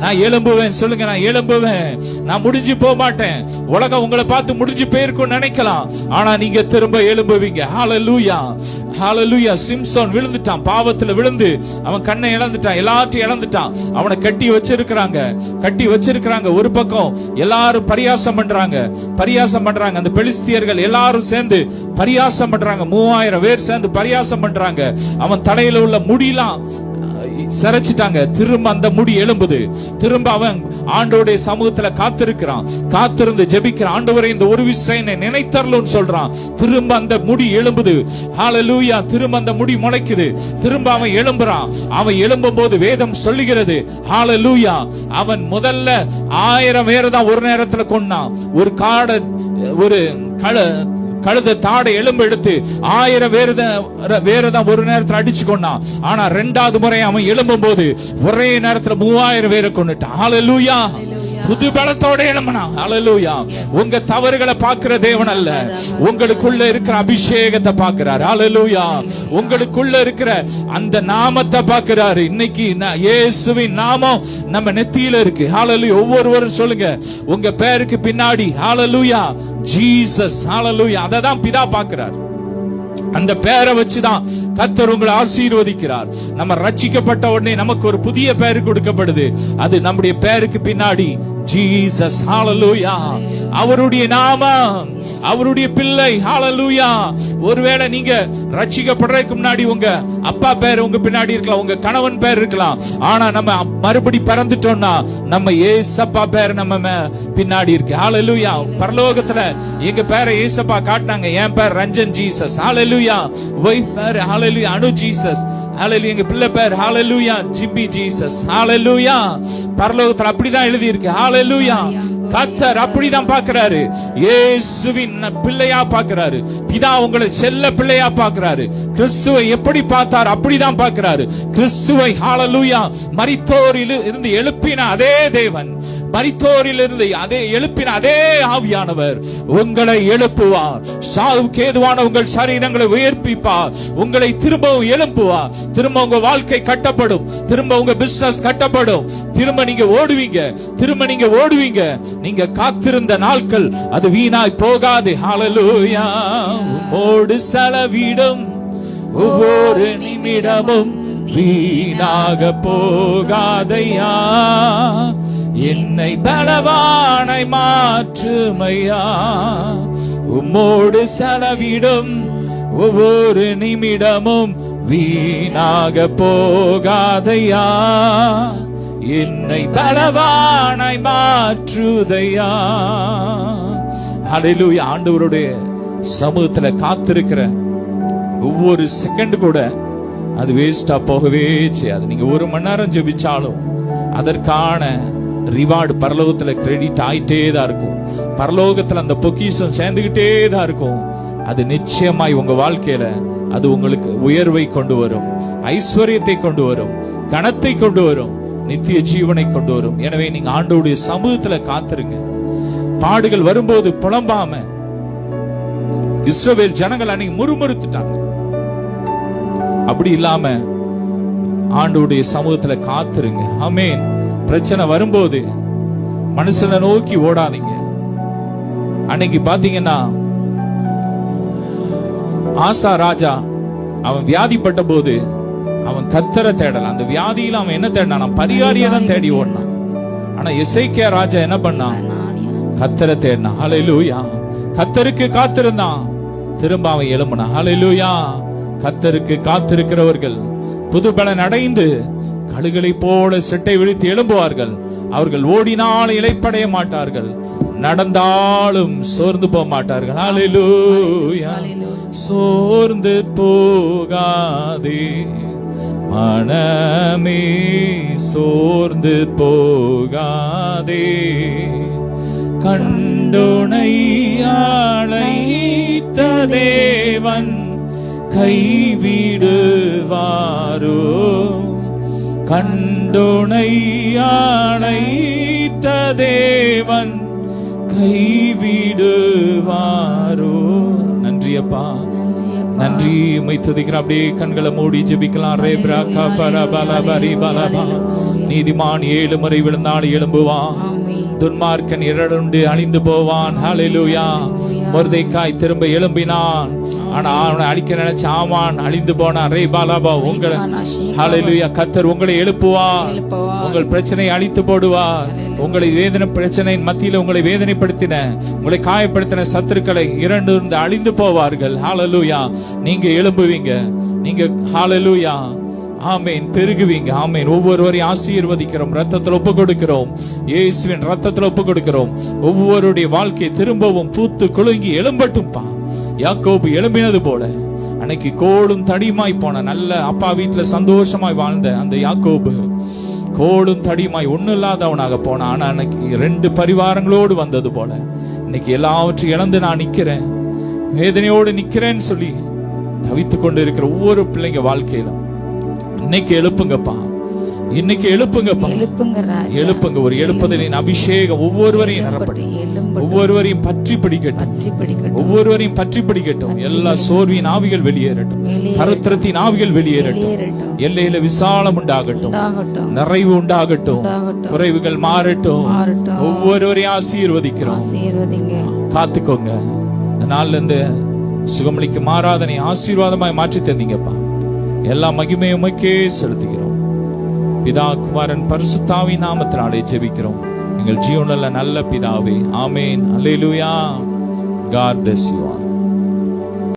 நான் எழும்புவேன் சொல்லுங்க, நான் எழும்புவேன், நான் முடிஞ்சு போக மாட்டேன். உலகம் உங்களை பார்த்து முடிஞ்சு போயிருக்கும் நினைக்கலாம், ஆனா நீங்க திரும்ப எழும்புவீங்க. ஹல்லேலூயா. ஹல்லேலூயா. சிம்சோன் விழுந்துட்டான், பாவத்துல விழுந்து அவன் கண்ணை இழந்துட்டான், எல்லாத்தையும் இழந்துட்டான். அவனை கட்டி வச்சிருக்கிறாங்க. ஒரு பக்கம் எல்லாரும் பரியாசம் பண்றாங்க. அந்த பெலிஸ்தியர்கள் எல்லாரும் சேர்ந்து பரியாசம் பண்றாங்க. 3000 பேர் சேர்ந்து பரியாசம் பண்றாங்க. அவன் தலையில உள்ள முடியெல்லாம் சரைச்சிட்டாங்க. திரும்ப அந்த முடி எழும்புது. திரும்ப அவன் ஆண்டவருடைய சமூகத்துல காத்திருந்து ஜெபிக்கிறான். ஆண்டவரே, இந்த ஒரு விஷயம் நினைத்தரலும் சொல்றான். திரும்ப அந்த முடி எழும்புது. ஹல்லேலூயா. திரும்ப அந்த முடி முளைக்குது. திரும்ப அவன் எழும்புறான். அவன் எழும்பும் போது வேதம் சொல்லுகிறது, ஹல்லேலூயா, அவன் முதல்ல 1000 பேரை தான் ஒரு நேரத்துல கொன்னான். ஒரு கழுத தாடை எலும்பு எடுத்து 1000 வேறதான் ஒரு நேரத்துல அடிச்சு கொண்டான். ஆனா 2வது முறை அவன் எழும்பும் போது ஒரே நேரத்துல 3000 பேரை கொண்டுட்டான். ஹல்லேலூயா. புது பலத்தோட எழும்பணும். ஹalleluya. உங்க தவறுகளை பார்க்கிற தேவன் அல்ல, உங்களுக்குள்ள இருக்கிற அபிஷேகத்தை பார்க்கிறார். ஹalleluya. உங்களுக்குள்ள இருக்கிற அந்த நாமத்தை பார்க்கிறாரு. இன்னைக்கு இயேசுவின் நாமம் நம்ம நெத்தியில இருக்கு. ஹalleluya. ஒவ்வொருவரும் சொல்லுங்க, உங்க பேருக்கு பின்னாடி ஹalleluya ஜீசஸ். ஹalleluya. அததான் பிதா பார்க்கிறார். அந்த பேரை வச்சுதான் கர்த்தர் உங்களை ஆசீர்வதிக்கிறார். நம்ம ரட்சிக்கப்பட்ட உடனே நமக்கு ஒரு புதிய பெயர் கொடுக்கப்படுது. அது நம்முடைய பெயருக்கு பின்னாடி ஜீசஸ். ஹalleluya. அவருடைய நாமம், அவருடைய பிள்ளை. ஹalleluya. ஒருவேளை நீங்க ரட்சிக்கப்படுறதுக்கு முன்னாடி உங்க அப்பா பேர் உங்க பின்னாடி இருக்கலாம், உங்க கணவன் பேர் இருக்கலாம். ஆனா நம்ம மறுபடி பிறந்துட்டோம்னா நம்ம ஏசப்பா பேர் நம்ம பின்னாடி இருக்கு. ஹalleluya. பரலோகத்துல எங்க பேரை ஏசப்பா காட்டினாங்க. என் பேர் ரஞ்சன் ஜீசஸ். ஹalleluya. வைஃப் பேர் ஹalleluya அனு ஜீசஸ். ஹalleluya. எங்க பிள்ளை பேர் ஹalleluya ஜிம்பி ஜீசஸ். ஹalleluya. பரலோகத்துல அப்படிதான் எழுதி இருக்கு. ஹalleluya. கர்த்தர் அப்படிதான் பார்க்கிறாரு. இயேசுவின் பிள்ளையா பார்க்கிறாரு. பிதா உங்களை செல்ல பிள்ளையா பார்க்கிறாரு. கிறிஸ்துவை எப்படி பார்த்தார் அப்படிதான் பார்க்கிறாரு. கிறிஸ்துவை ஹalleluya மரித்தோரில் இருந்து எழுப்பின அதே தேவன், மரித்தோரில் இருந்து அதே எழுப்பின அதே ஆவியானவர் உங்களை எழுப்புவார். சாவுக்கு ஏதுவான உங்கள் சரீரங்களை உயர்ப்பிப்பார். உங்களை திரும்பவும் எழுப்புவார். திரும்ப உங்க வாழ்க்கை கட்டப்படும். திரும்ப உங்க பிசினஸ் கட்டப்படும். திரும்ப நீங்க ஓடுவீங்க. திரும்ப நீங்க ஓடுவீங்க. நீங்க காத்திருந்த நாட்கள் அது வீணாய் போகாது. ஹalleluya. உம்மோடு செலவிடும் ஒவ்வொரு நிமிடமும் வீணாக போகாதையா. என்னை பலவானை மாற்றுமையா. உம்மோடு செலவிடும் ஒவ்வொரு நிமிடமும் வீணாக போகாதையா. என்னை பலவானாய் மாற்றுதையா. ஹalleluya. ஆண்டவருடைய சமூகத்துல காத்திருக்கிற ஒவ்வொரு செகண்ட் கூட அது வேஸ்டா போகவே செய்யாது. நீங்க 1 மணி நேரம் ஜெபிச்சாலும் அதற்கான ரிவார்டு பரலோகத்துல கிரெடிட் ஆயிட்டே தான் இருக்கும். பரலோகத்துல அந்த பொக்கிஷம் சேர்ந்துகிட்டே தான் இருக்கும். அது நிச்சயமாய் உங்க வாழ்க்கையில அது உங்களுக்கு உயர்வை கொண்டு வரும், ஐஸ்வர்யத்தை கொண்டு வரும், கனத்தை கொண்டு வரும், நித்திய ஜீவனை கொண்டு வரும். எனவே நீங்க ஆண்டவருடைய சமூகத்துல காத்திருங்க. பாடுகள் வரும்போது புலம்பாம. இஸ்ரவேல் ஜனங்கள் அன்னைக்கு முறுமுறுத்துட்டாங்க. அப்படி இல்லாம ஆண்டவருடைய சமூகத்துல காத்திருங்க. ஆமென். பிரச்சனை வரும்போது மனுஷனை நோக்கி ஓடாதீங்க. அன்னைக்கு பாத்தீங்கன்னா ஆசா ராஜா அவன் வியாதிப்பட்ட போது அவன் கர்த்தரை தேடல. அந்த வியாதியில அவன் என்ன தேடினான்? பரிகாரியை தான் தேடி ஓடினான். ஆனா எசேக்கியா ராஜா என்ன பண்ணான்? கர்த்தரை தேடினான். ஹalleluya. கர்த்தருக்கு காத்திருந்தான். திரும்ப அவன் எழும்பினான். ஹalleluya. கர்த்தருக்கு காத்திருக்கிறவர்கள் புது பலன் அடைந்து கழுகளை போல செட்டை விழித்து எழும்புவார்கள். அவர்கள் ஓடினால் இளைப்படைய மாட்டார்கள், நடந்தாலும் சோர்ந்து போக மாட்டார்கள். ஹalleluya. சோர்ந்து போகாதே மனமே, சோர்ந்து போகாதே. கண்டுனை அழைத்த தேவன் கைவிடுவாரோ? கண்டுனை அழைத்த தேவன் கைவிடுவாரோ? நன்றி அப்பா, நன்றி. உம்மை துதிக்கிறோம். அப்படியே கண்களை மூடி ஜெபிக்கலாம். நீதிமான் 7 முறை விழுந்தால் எழும்புவான், துன்மார்க்கன் இரண்டு அழிந்து போவான். ஹalleluya. மொர்தெக்காய் திரும்ப எழும்பினான். ஆனா அவனை அழிக்க நினைச்ச ஆமான் அழிந்து போனான். உங்களை ஹalleluya கர்த்தர் உங்களை எழுப்புவார். உங்கள் பிரச்சனையை அழித்து போடுவார். உங்களை வேதனை பிரச்சனையின் மத்தியில உங்களை வேதனைப்படுத்தின, உங்களை காயப்படுத்தின சத்துருக்களை இரண்டு அழிந்து போவார்கள். ஹalleluya. நீங்க எழும்புவீங்க. நீங்க ஹalleluya ஆமென் பெருகுவீங்க. ஆமென். ஒவ்வொருவரையும் ஆசீர்வதிக்கிறோம். ரத்தத்தில் ஒப்பு கொடுக்கிறோம். இயேசுவின் ரத்தத்தில் ஒப்பு கொடுக்கிறோம். ஒவ்வொருடைய வாழ்க்கை திரும்பவும் பூத்து குலுங்கி எழும்பட்டும்பா. யாக்கோபு எழும்பினது போல அன்னைக்கு கோலும் தடியுமாய் போன நல்ல அப்பா வீட்டுல சந்தோஷமாய் வாழ்ந்த அந்த யாக்கோபு கோலும் தடியுமாய் ஒண்ணு இல்லாதவனாக போன. ஆனா அன்னைக்கு 2 பரிவாரங்களோடு வந்தது போல இன்னைக்கு எல்லாவற்றையும் இழந்து நான் நிக்கிறேன், வேதனையோடு நிக்கிறேன்னு சொல்லி தவித்து கொண்டு இருக்கிற ஒவ்வொரு பிள்ளைங்க வாழ்க்கையிலும் இன்னைக்கு எழுப்புங்கப்பா. இன்னைக்கு எழுப்புங்கப்பா, எழுப்புங்க ராஜா, எழுப்புங்க. ஒரு எழுப்புதலின் அபிஷேகம் ஒவ்வொருவரையும் நிரப்பட்டும், ஒவ்வொருவரையும் பற்றி பிடிக்கட்டும், ஒவ்வொருவரையும் பற்றி பிடிக்கட்டும். எல்லா சோர்வின் ஆவிகள் வெளியேறட்டும், கருத்திரத்தின் ஆவிகள் வெளியேறட்டும், எல்லையில விசாலம் உண்டாகட்டும், நிறைவு உண்டாகட்டும், குறைவுகள் மாறட்டும். ஒவ்வொருவரையும் ஆசீர்வதிக்கிறோம். காத்துக்கோங்க. இந்த நாள்ல இருந்து சுகமளிக்கு மாறாதனை ஆசீர்வாதமாய் மாற்றி தந்தீங்கப்பா. எல்லா மகிமையும் உமக்கே செலுத்துகிறோம். பிதா குமாரன் பரிசுத்தாவின் நாமத்தினாலே ஜெபிக்கிறோம் எங்கள் ஜீவனுள்ள நல்ல பிதாவே. ஆமேன். அல்லேலூயா. God bless you all.